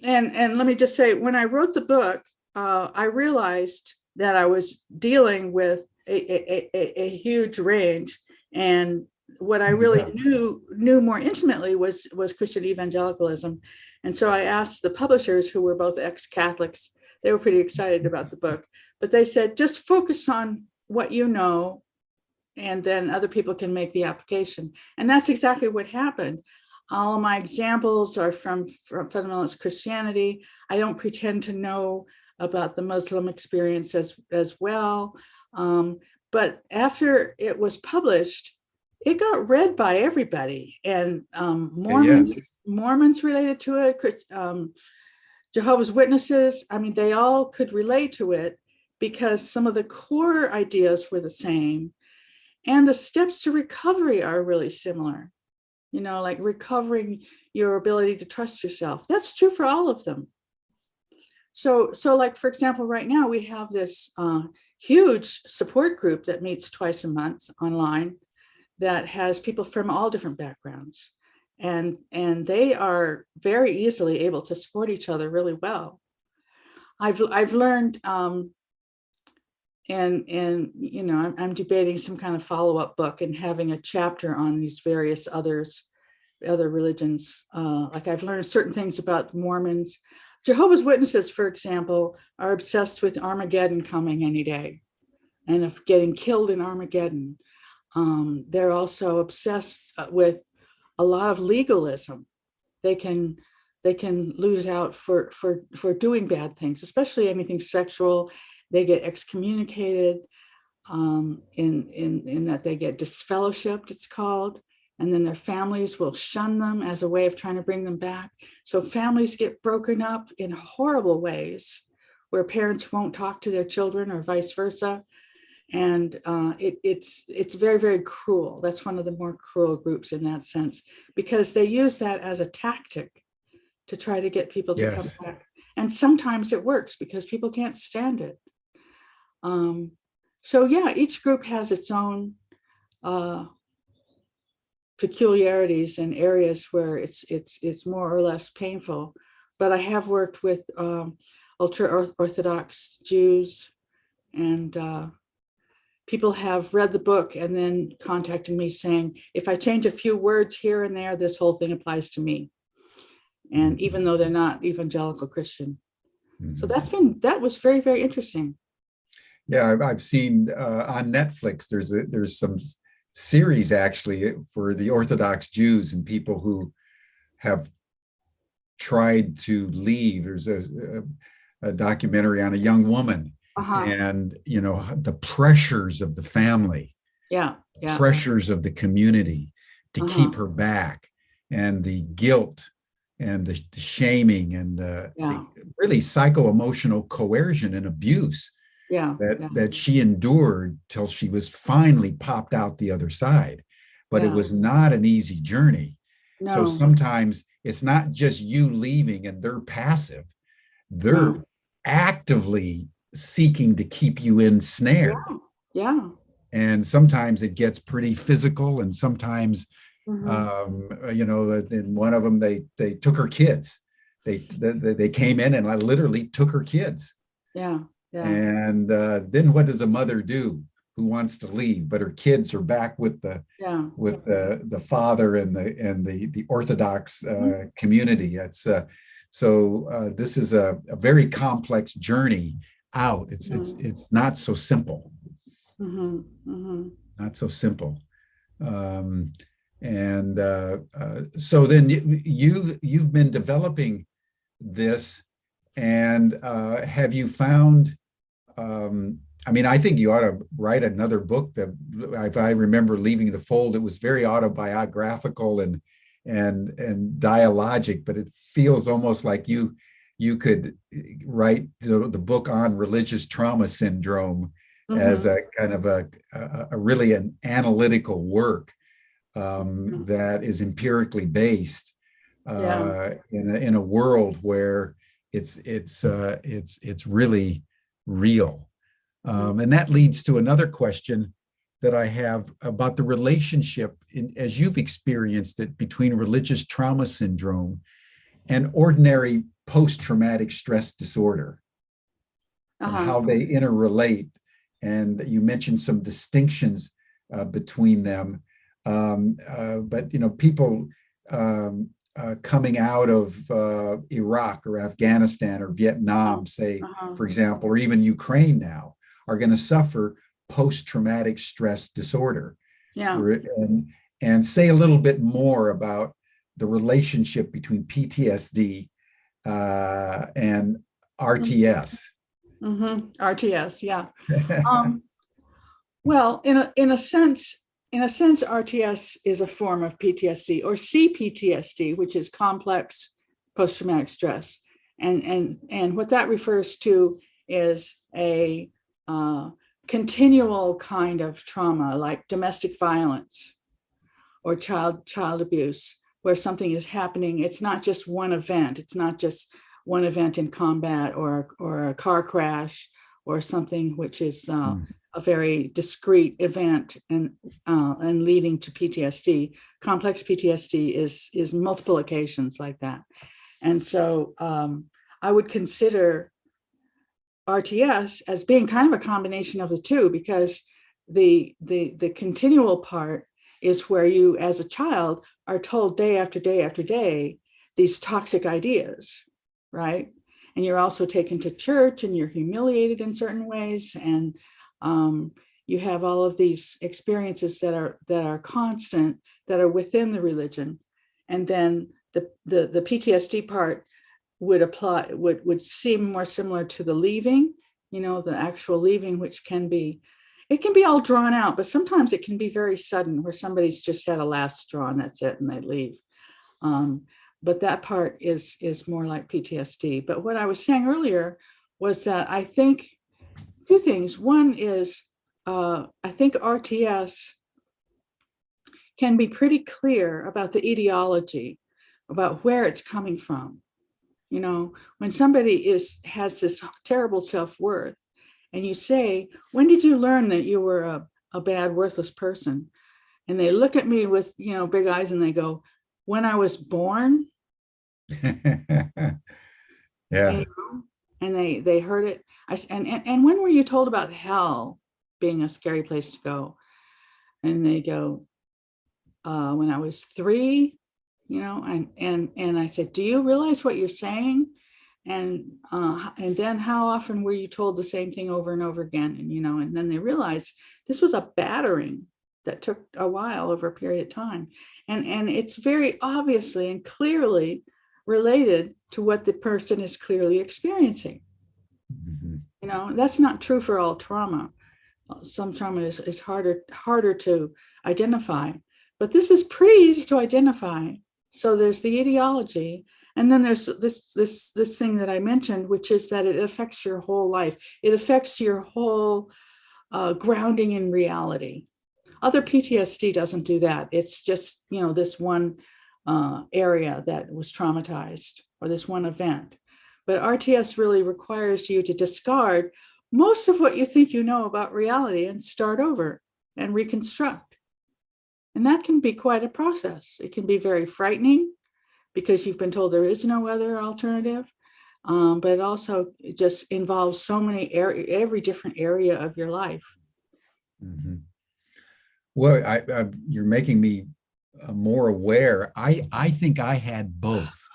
let me just say, when I wrote the book, I realized that I was dealing with a huge range. And what I really knew more intimately was Christian evangelicalism. And so I asked the publishers, who were both ex-Catholics, they were pretty excited about the book, but they said, just focus on what you know, and then other people can make the application. And that's exactly what happened. All of my examples are from fundamentalist Christianity. I don't pretend to know about the Muslim experience as well. But after it was published, it got read by everybody, and Mormons related to it, Jehovah's Witnesses. I mean, they all could relate to it because some of the core ideas were the same, and the steps to recovery are really similar. You know, like recovering your ability to trust yourself. That's true for all of them. So like, for example, right now we have this huge support group that meets twice a month online that has people from all different backgrounds. And they are very easily able to support each other really well. I've learned, and you know, I'm debating some kind of follow-up book and having a chapter on these various other religions. Like, I've learned certain things about the Mormons. Jehovah's Witnesses, for example, are obsessed with Armageddon coming any day and of getting killed in Armageddon. They're also obsessed with a lot of legalism. They can lose out for doing bad things, especially anything sexual. They get excommunicated, in that they get disfellowshipped, it's called, and then their families will shun them as a way of trying to bring them back. So families get broken up in horrible ways, where parents won't talk to their children or vice versa. And it's very, very cruel. That's one of the more cruel groups in that sense, because they use that as a tactic to try to get people to come back. And sometimes it works because people can't stand it. So yeah, each group has its own peculiarities and areas where it's more or less painful. But I have worked with ultra Orthodox Jews, and people have read the book and then contacted me saying, if I change a few words here and there, this whole thing applies to me. And even though they're not evangelical Christian. So that was very, very interesting. Yeah, I've seen on Netflix, there's some series actually for the Orthodox Jews and people who have tried to leave. There's a documentary on a young woman, and the pressures of the family, Yeah. Yeah. pressures of the community to keep her back, and the guilt and the shaming and the really psycho-emotional coercion and abuse that she endured till she was finally popped out the other side. But it was not an easy journey. No. So sometimes it's not just you leaving and they're passive. They're actively seeking to keep you ensnared. Yeah. And sometimes it gets pretty physical, and sometimes in one of them they took her kids. They came in and I literally took her kids. Yeah. And then what does a mother do who wants to leave, but her kids are back with the father and the Orthodox community? That's so this is a very complex journey out. It's not so simple. Not so simple. So then you've been developing this, and have you found? I think you ought to write another book. That, if I remember leaving the fold, it was very autobiographical and dialogic, but it feels almost like you could write the book on religious trauma syndrome as a kind of a really an analytical work that is empirically based in a world where it's really real. And that leads to another question that I have about the relationship, as you've experienced it, between religious trauma syndrome and ordinary post-traumatic stress disorder, and how they interrelate. And you mentioned some distinctions between them. But people coming out of Iraq or Afghanistan or Vietnam, say, for example, or even Ukraine now, are going to suffer post-traumatic stress disorder. And say a little bit more about the relationship between PTSD and RTS. RTS, yeah. Well, in a sense, RTS is a form of PTSD, or CPTSD, which is complex post-traumatic stress, and what that refers to is a continual kind of trauma, like domestic violence or child abuse, where something is happening. It's not just one event. It's not just one event in combat or a car crash or something which is a very discrete event and leading to PTSD. Complex PTSD is multiple occasions like that. And so I would consider RTS as being kind of a combination of the two, because the continual part is where you, as a child, are told day after day after day these toxic ideas, right? And you're also taken to church and you're humiliated in certain ways, and you have all of these experiences that are constant, that are within the religion. And then the PTSD part would seem more similar to the leaving, the actual leaving, which can be all drawn out, but sometimes it can be very sudden, where somebody's just had a last straw and that's it, and they leave. But that part is more like PTSD. But what I was saying earlier was that I think two things. One is I think RTS can be pretty clear about the etiology, about where it's coming from. When somebody has this terrible self-worth, and you say, when did you learn that you were a bad, worthless person? And they look at me with, big eyes, and they go, when I was born. Yeah. And they heard it. And when were you told about hell being a scary place to go? And they go, when I was 3, and I said, do you realize what you're saying? And then how often were you told the same thing over and over again? And then they realized this was a battering that took a while, over a period of time. And it's very obviously and clearly related to what the person is clearly experiencing. Mhm. You know, that's not true for all trauma. Some trauma is harder to identify, but this is pretty easy to identify. So there's the etiology, and then there's this thing that I mentioned, which is that it affects your whole life. It affects your whole grounding in reality. Other PTSD doesn't do that. It's just, you know, this one area that was traumatized, or this one event. But RTS really requires you to discard most of what you think you know about reality and start over and reconstruct. And that can be quite a process. It can be very frightening because you've been told there is no other alternative. But it also just involves so many every different area of your life. Mhm. Well, you're making me more aware. I think I had both.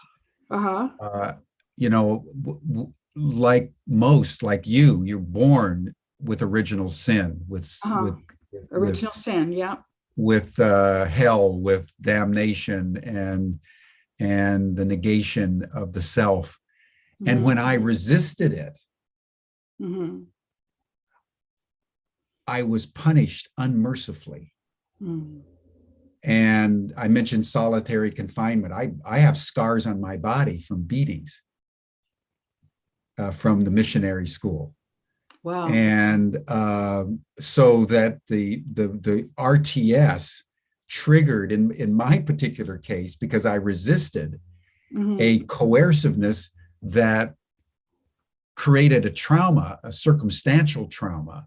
Uh-huh. You know, like most, like you're born with original sin, Uh-huh. with Original sin, yeah. with hell, with damnation, and the negation of the self. And when I resisted it, Mm-hmm. I was punished unmercifully. Mm-hmm. And I mentioned solitary confinement. I have scars on my body from beatings from the missionary school. Wow. And so that the RTS triggered in my particular case, because I resisted, Mm-hmm. a coerciveness that created a trauma, a circumstantial trauma,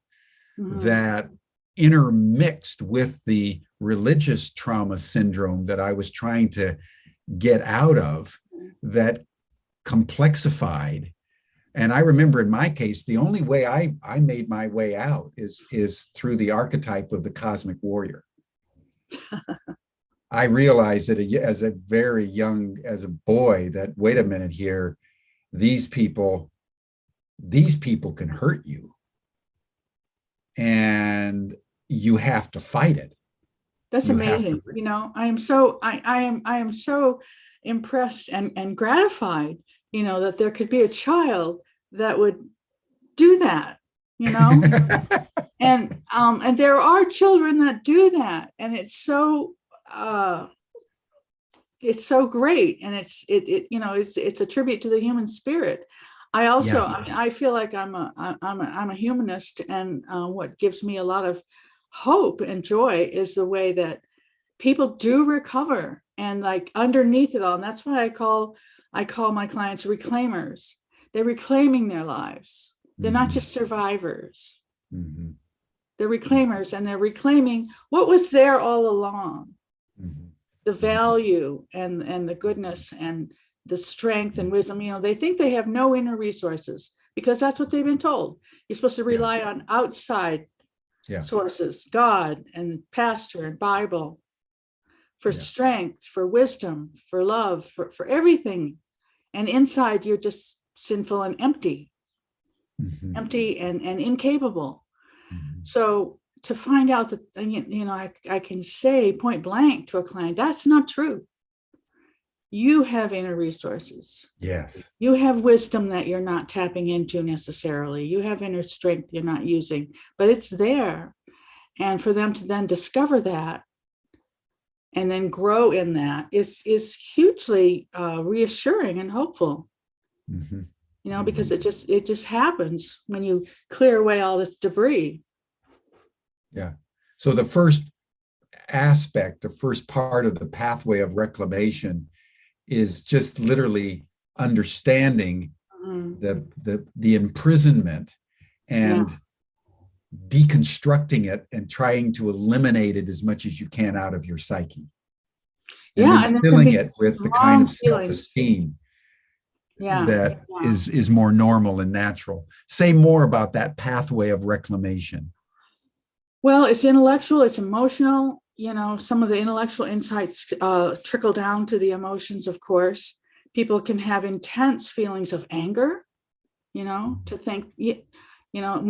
Mm-hmm. that intermixed with the religious trauma syndrome that I was trying to get out of, that complexified. And I remember in my case, the only way I made my way out is through the archetype of the cosmic warrior. I realized that as a very young, as a boy, that wait a minute here, these people can hurt you, and you have to fight it. That's You have to. amazing. You know, I am so impressed and gratified, you know, that there could be a child that would do that, you know. And there are children that do that, and it's so great, and it you know, it's a tribute to the human spirit. I also, Yeah. I feel like I'm a humanist, and what gives me a lot of hope and joy is the way that people do recover, and like underneath it all. And that's why I call my clients reclaimers. They're reclaiming their lives. They're not just survivors. Mm-hmm. They're reclaimers, and they're reclaiming what was there all along. Mm-hmm. The value and the goodness and the strength and wisdom. You know, they think they have no inner resources because that's what they've been told. You're supposed to rely on outside sources, God and pastor and Bible, for strength, for wisdom, for love, for everything. And inside you're just sinful and empty, empty and incapable. So to find out that, you know, I can say point blank to a client, that's not true. You have inner resources. Yes. You have wisdom that you're not tapping into necessarily. You have inner strength you're not using, but it's there. And for them to then discover that and then grow in that is hugely reassuring and hopeful. Mm-hmm. You know, because it just happens when you clear away all this debris. Yeah. So the first aspect, the first part of the pathway of reclamation is just literally understanding the imprisonment and deconstructing it and trying to eliminate it as much as you can out of your psyche. And then filling it with the kind of self-esteem that is more normal and natural. Say more about that pathway of reclamation. Well, it's intellectual, it's emotional. You know, some of the intellectual insights trickle down to the emotions, of course. People can have intense feelings of anger, you know, to think You know,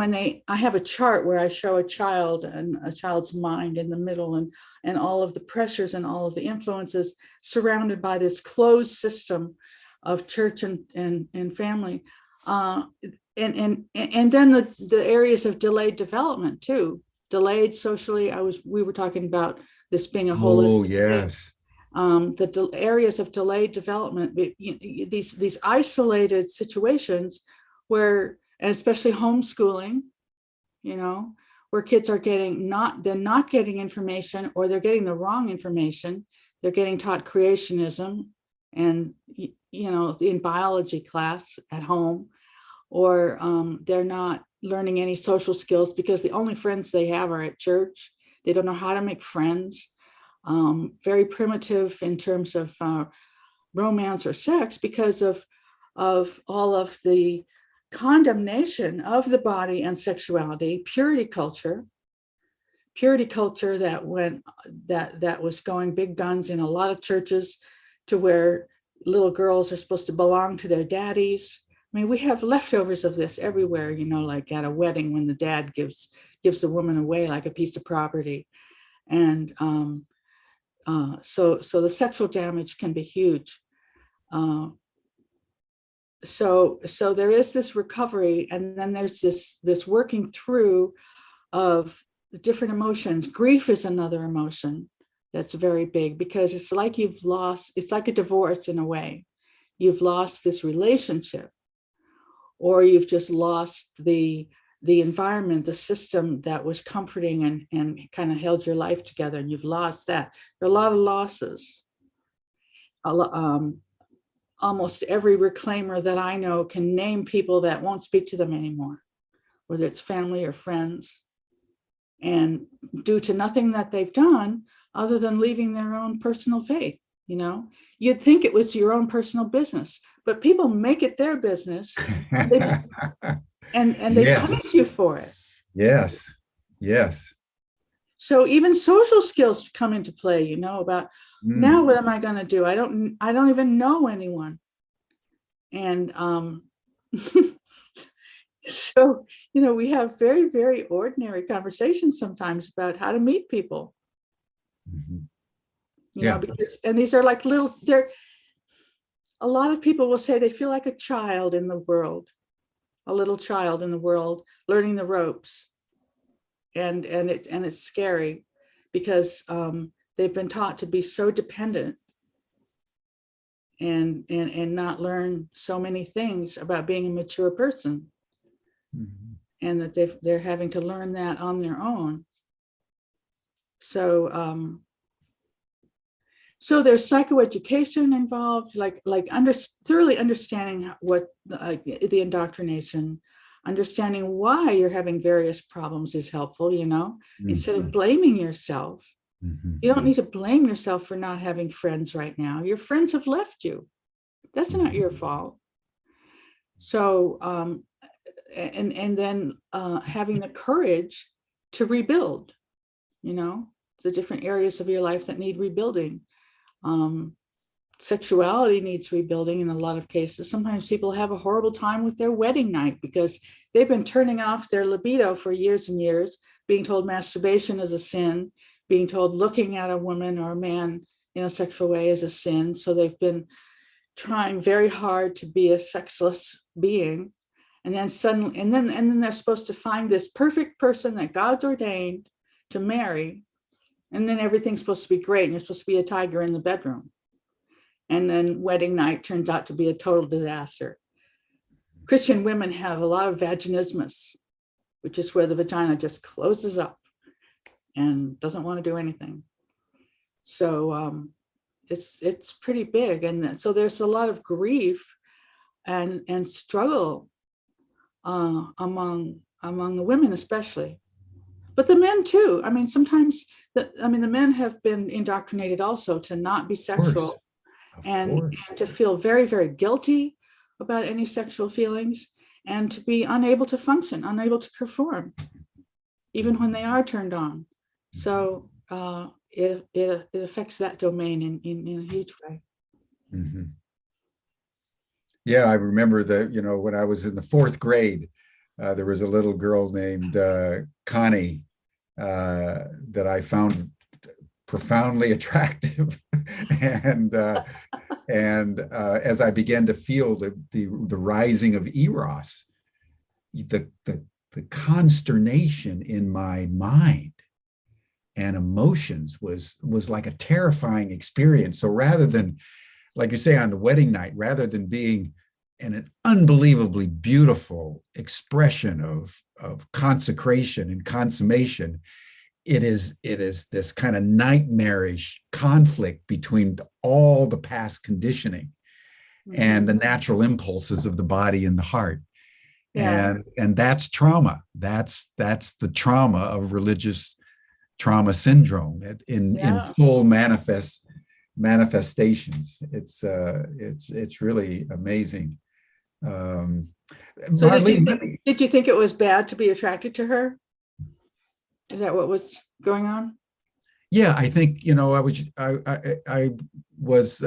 I have a chart where I show a child and a child's mind in the middle, and all of the pressures and all of the influences surrounded by this closed system of church and family. And then the areas of delayed development too, delayed socially. We were talking about this being a holistic thing. Yes. The areas of delayed development, these isolated situations where, and especially homeschooling, you know, where kids are they're not getting information, or they're getting the wrong information. They're getting taught creationism and, you know, in biology class at home, or they're not learning any social skills because the only friends they have are at church. They don't know how to make friends. Very primitive in terms of romance or sex because of all of the condemnation of the body and sexuality, purity culture that was going big guns in a lot of churches, to where little girls are supposed to belong to their daddies. I mean, we have leftovers of this everywhere, you know, like at a wedding when the dad gives the woman away like a piece of property. And so the sexual damage can be huge. So there is this recovery, and then there's this working through of the different emotions. Grief is another emotion that's very big, because it's like it's like a divorce in a way. You've lost this relationship, or you've just lost the environment, the system that was comforting and kind of held your life together, and you've lost that. There are a lot of losses. Almost every reclaimer that I know can name people that won't speak to them anymore, whether it's family or friends, and due to nothing that they've done other than leaving their own personal faith. You know, you'd think it was your own personal business, but people make it their business, and they Yes. punish you for it. Yes. Yes. So even social skills come into play, you know, about now what am I going to do? I don't even know anyone. And so, you know, we have very, very ordinary conversations sometimes about how to meet people. Mhm. You know, because, and these are like a lot of people will say they feel like a child in the world, a little child in the world, learning the ropes. And it's scary, because they've been taught to be so dependent and not learn so many things about being a mature person. Mm-hmm. And that they're having to learn that on their own. So so there's psychoeducation involved, like thoroughly understanding what the indoctrination, understanding why you're having various problems is helpful, you know, instead of blaming yourself. You don't need to blame yourself for not having friends right now. Your friends have left you. That's not your fault. So, and then having the courage to rebuild, you know, the different areas of your life that need rebuilding. Sexuality needs rebuilding in a lot of cases. Sometimes people have a horrible time with their wedding night because they've been turning off their libido for years and years, being told masturbation is a sin, being told looking at a woman or a man in a sexual way is a sin. So they've been trying very hard to be a sexless being. And then suddenly, and then they're supposed to find this perfect person that God's ordained to marry. And then everything's supposed to be great, and you're supposed to be a tiger in the bedroom. And then wedding night turns out to be a total disaster. Christian women have a lot of vaginismus, which is where the vagina just closes up and doesn't want to do anything. So it's pretty big. And so there's a lot of grief and struggle among the women especially. But the men too. I mean, sometimes the men have been indoctrinated also to not be sexual and to feel very, very guilty about any sexual feelings, and to be unable to function, unable to perform, even when they are turned on. So it affects that domain in a huge way. Mm-hmm. Yeah, I remember that, you know, when I was in the fourth grade, there was a little girl named Connie that I found profoundly attractive, and as I began to feel the rising of eros, the consternation in my mind and emotions was like a terrifying experience. So rather than, like you say, on the wedding night, rather than being an unbelievably beautiful expression of consecration and consummation, it is this kind of nightmarish conflict between all the past conditioning and the natural impulses of the body and the heart. Yeah. And that's trauma. That's the trauma of religious trauma syndrome in full manifestations. It's really amazing. So Marlene, did you think it was bad to be attracted to her? Is that what was going on? yeah, I think, I was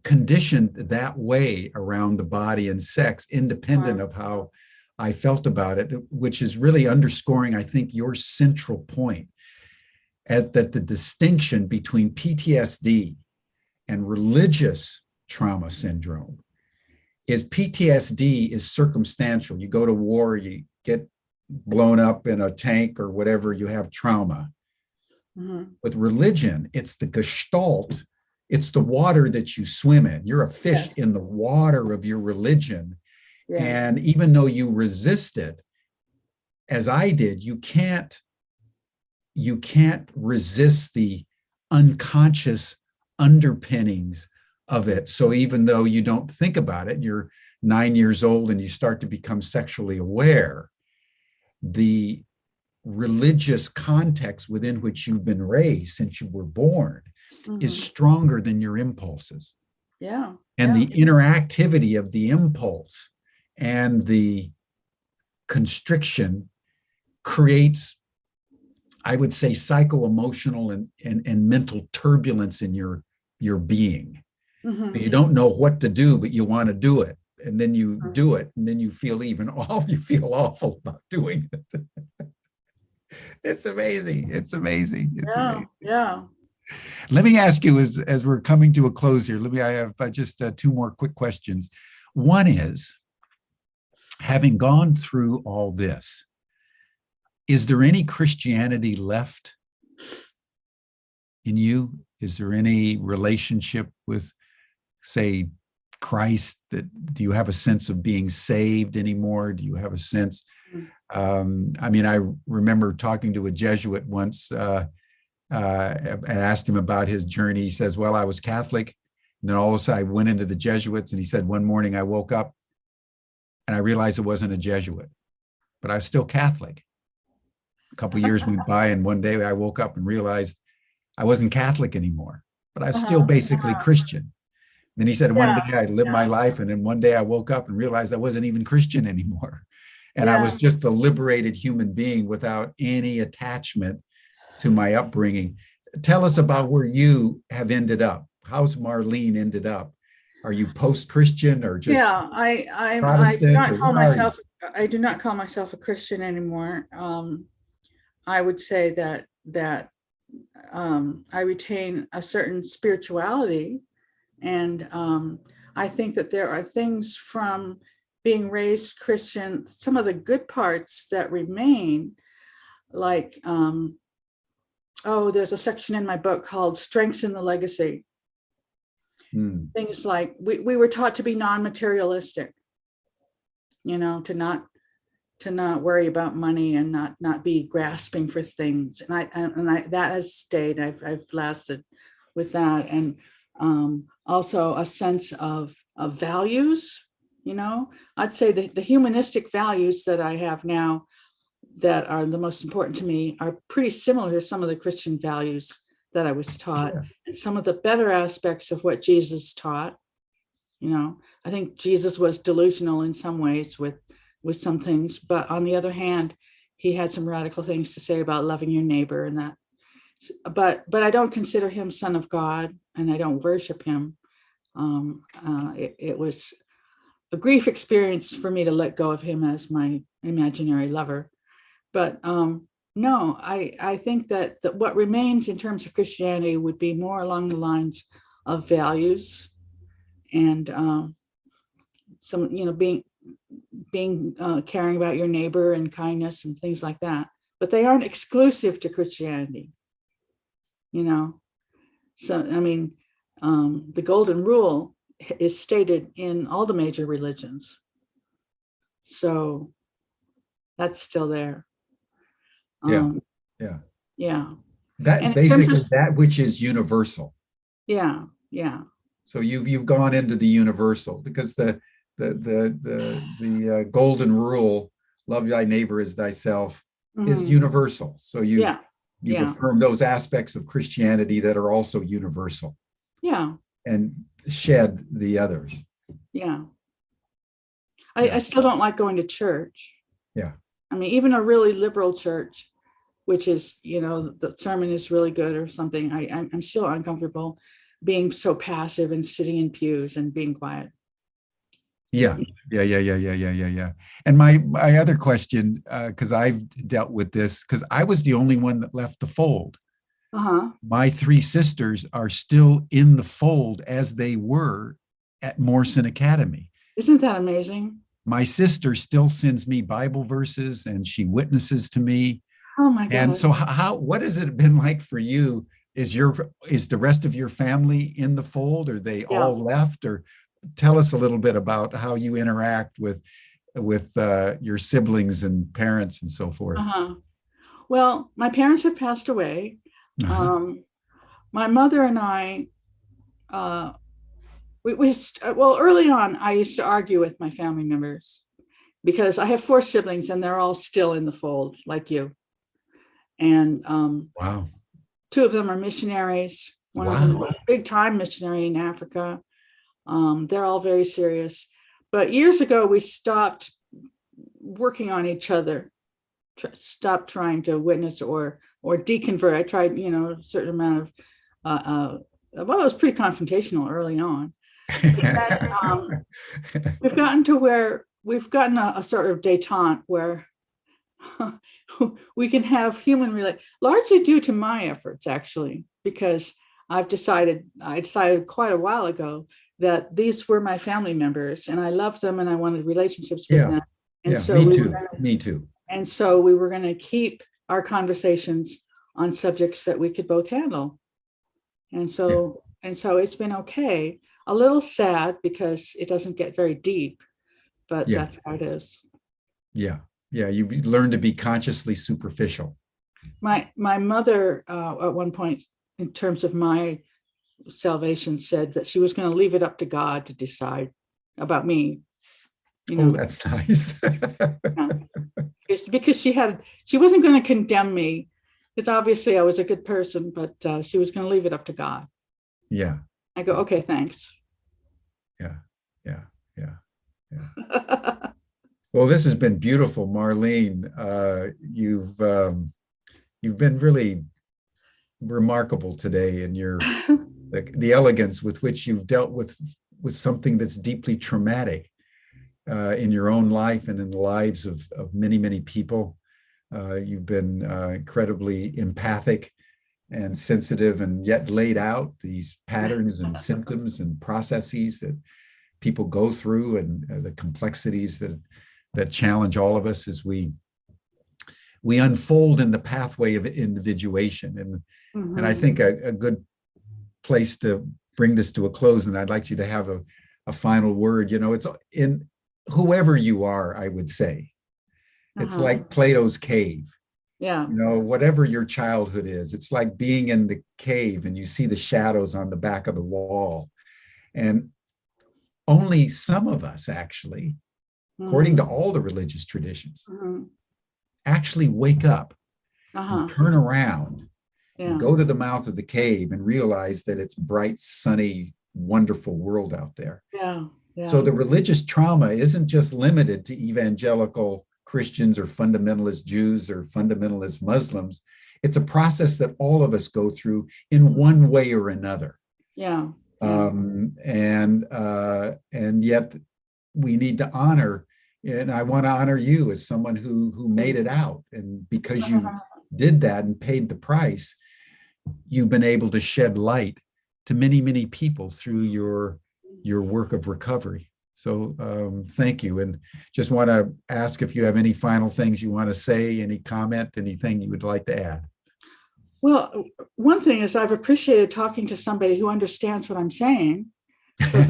conditioned that way around the body and sex, independent of how I felt about it, which is really underscoring, I think, your central point at that the distinction between PTSD and religious trauma syndrome is PTSD is circumstantial. You go to war, you get blown up in a tank or whatever, you have trauma. With religion, it's the gestalt, it's the water that you swim in. You're a fish in the water of your religion. And even though you resist it, as I did, you can't resist the unconscious underpinnings of it. So even though you don't think about it, you're 9 years old and you start to become sexually aware, the religious context within which you've been raised since you were born is stronger than your impulses. And the interactivity of the impulse and the constriction creates, I would say, psycho-emotional and mental turbulence in your being. You don't know what to do, but you want to do it. And then you do it, and then you feel awful about doing it. It's amazing. It's amazing. Amazing. Yeah. Let me ask you, as we're coming to a close here, I have just two more quick questions. One is, having gone through all this, is there any Christianity left in you? Is there any relationship with, say, Christ? Do you have a sense of being saved anymore? Do you have a sense? I remember talking to a Jesuit once and asked him about his journey. He says, well, I was Catholic. And then all of a sudden I went into the Jesuits, and he said, one morning I woke up and I realized it wasn't a Jesuit, but I was still Catholic. A couple of years went by, and one day I woke up and realized I wasn't Catholic anymore, but I was still basically Christian. Then he said, one day I lived my life, and then one day I woke up and realized I wasn't even Christian anymore. And I was just a liberated human being without any attachment to my upbringing. Tell us about where you have ended up. How's Marlene ended up? Are you post-Christian or just Protestant? I do not call myself a Christian anymore. I would say that I retain a certain spirituality, and I think that there are things from being raised Christian, some of the good parts that remain, like, there's a section in my book called Strengths in the Legacy. Things like we were taught to be non-materialistic, to not worry about money and not be grasping for things. And I that has stayed. I've lasted with that. And also a sense of values. I'd say the humanistic values that I have now that are the most important to me are pretty similar to some of the Christian values that I was taught, and some of the better aspects of what Jesus taught. I think Jesus was delusional in some ways with some things, but on the other hand, he had some radical things to say about loving your neighbor and that. But I don't consider him Son of God, and I don't worship him. It was a grief experience for me to let go of him as my imaginary lover. But no, I think that what remains in terms of Christianity would be more along the lines of values and some, being caring about your neighbor and kindness and things like that. But they aren't exclusive to Christianity, So, I mean, the golden rule is stated in all the major religions. So that's still there. Yeah. Yeah. That And in basically terms of, that which is universal. yeah. So you've gone into the universal, because the golden rule, love thy neighbor as thyself, is universal. So you've affirmed those aspects of Christianity that are also universal. Yeah. And shed the others. Yeah. I still don't like going to church. Yeah. I mean, even a really liberal church, which is, the sermon is really good or something, I'm still uncomfortable being so passive and sitting in pews and being quiet. Yeah. And my other question, because I've dealt with this, because I was the only one that left the fold. My three sisters are still in the fold as they were at Morrison Academy. Isn't that amazing? My sister still sends me Bible verses and she witnesses to me. Oh my God. And so what has it been like for you? Is the rest of your family in the fold? Are they all left? Or tell us a little bit about how you interact with your siblings and parents and so forth. Well, my parents have passed away. My mother and I, early on, I used to argue with my family members because I have 4 siblings and they're all still in the fold, like you. And wow. 2 of them are missionaries. One of them is a big time missionary in Africa. They're all very serious. But years ago, we stopped working on each other, stopped trying to witness or deconvert. I tried, a certain amount of, it was pretty confrontational early on. Then, we've gotten to where we've gotten a sort of détente where we can have human largely due to my efforts, actually, because I decided quite a while ago that these were my family members and I loved them and I wanted relationships with them. And so me too. And so we were going to keep our conversations on subjects that we could both handle. And so it's been okay. A little sad because it doesn't get very deep, but that's how it is. Yeah. You learn to be consciously superficial. My mother, at one point, in terms of my salvation, said that she was going to leave it up to God to decide about me. Oh, that's nice. Because she wasn't going to condemn me, because obviously I was a good person, but she was going to leave it up to God. Yeah. I go, okay, thanks. Yeah. Well, this has been beautiful, Marlene. You've been really remarkable today in your the elegance with which you've dealt with something that's deeply traumatic in your own life and in the lives of many, many people. You've been incredibly empathic and sensitive, and yet laid out these patterns and symptoms and processes that people go through, and the complexities that challenge all of us as we unfold in the pathway of individuation. And I think a good place to bring this to a close, and I'd like you to have a final word. It's in whoever you are, I would say. It's like Plato's cave. Yeah. Whatever your childhood is, it's like being in the cave and you see the shadows on the back of the wall. And only some of us actually, according to all the religious traditions, actually wake up and turn around and go to the mouth of the cave and realize that it's bright, sunny, wonderful world out there. So the religious trauma isn't just limited to evangelical Christians or fundamentalist Jews or fundamentalist Muslims. It's a process that all of us go through in one way or another. And yet we need to honor, and I want to honor you as someone who made it out. And because you did that and paid the price, you've been able to shed light to many, many people through your work of recovery. So thank you. And just want to ask if you have any final things you want to say, any comment, anything you would like to add. Well, one thing is I've appreciated talking to somebody who understands what I'm saying. So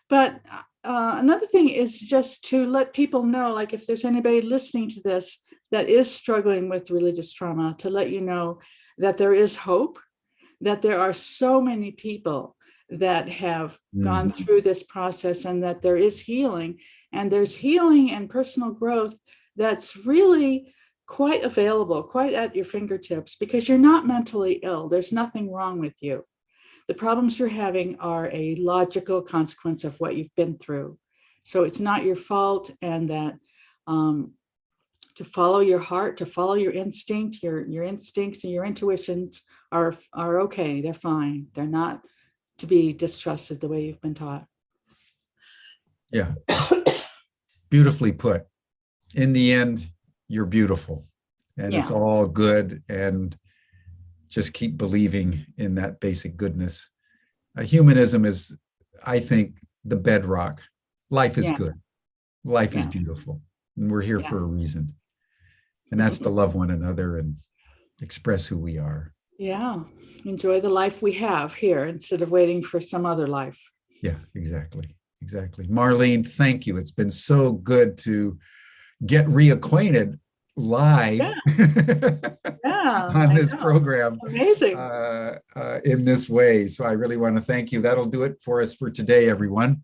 but another thing is just to let people know, like if there's anybody listening to this that is struggling with religious trauma, to let you know that there is hope, that there are so many people that have gone through this process, and that there is healing, and there's healing and personal growth that's really quite available, quite at your fingertips, because you're not mentally ill. There's nothing wrong with you. The problems you're having are a logical consequence of what you've been through. So it's not your fault, and that to follow your heart, to follow your instinct, your instincts and your intuitions are okay. They're fine. They're not to be distrusted the way you've been taught. Yeah. Beautifully put. In the end, you're beautiful, and it's all good, and just keep believing in that basic goodness. Humanism is, I think, the bedrock. Life is good. Life is beautiful, and we're here for a reason. And that's to love one another and express who we are. Yeah. Enjoy the life we have here instead of waiting for some other life. Yeah, exactly. Exactly. Marlene, thank you. It's been so good to get reacquainted live on this program. Amazing. In this way. So I really want to thank you. That'll do it for us for today, everyone.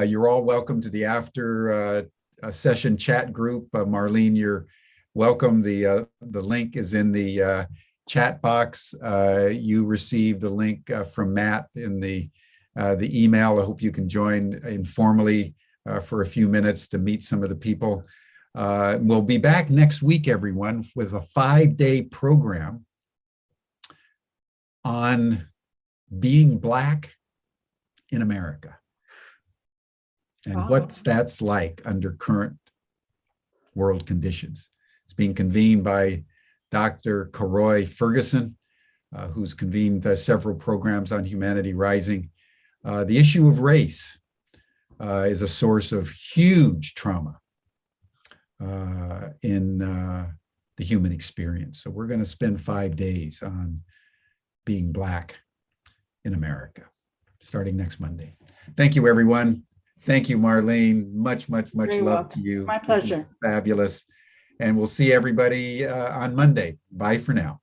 You're all welcome to the after session chat group. Marlene, you're welcome. The link is in the chat box. You received the link from Matt in the email. I hope you can join informally for a few minutes to meet some of the people. We'll be back next week, everyone, with a 5-day program on being Black in America and what that's like under current world conditions. It's being convened by Dr. Karoy Ferguson, who's convened several programs on Humanity Rising. The issue of race is a source of huge trauma in the human experience. So we're going to spend 5 days on being Black in America, starting next Monday. Thank you, everyone. Thank you, Marlene. Much love to you. My pleasure. Fabulous. And we'll see everybody on Monday. Bye for now.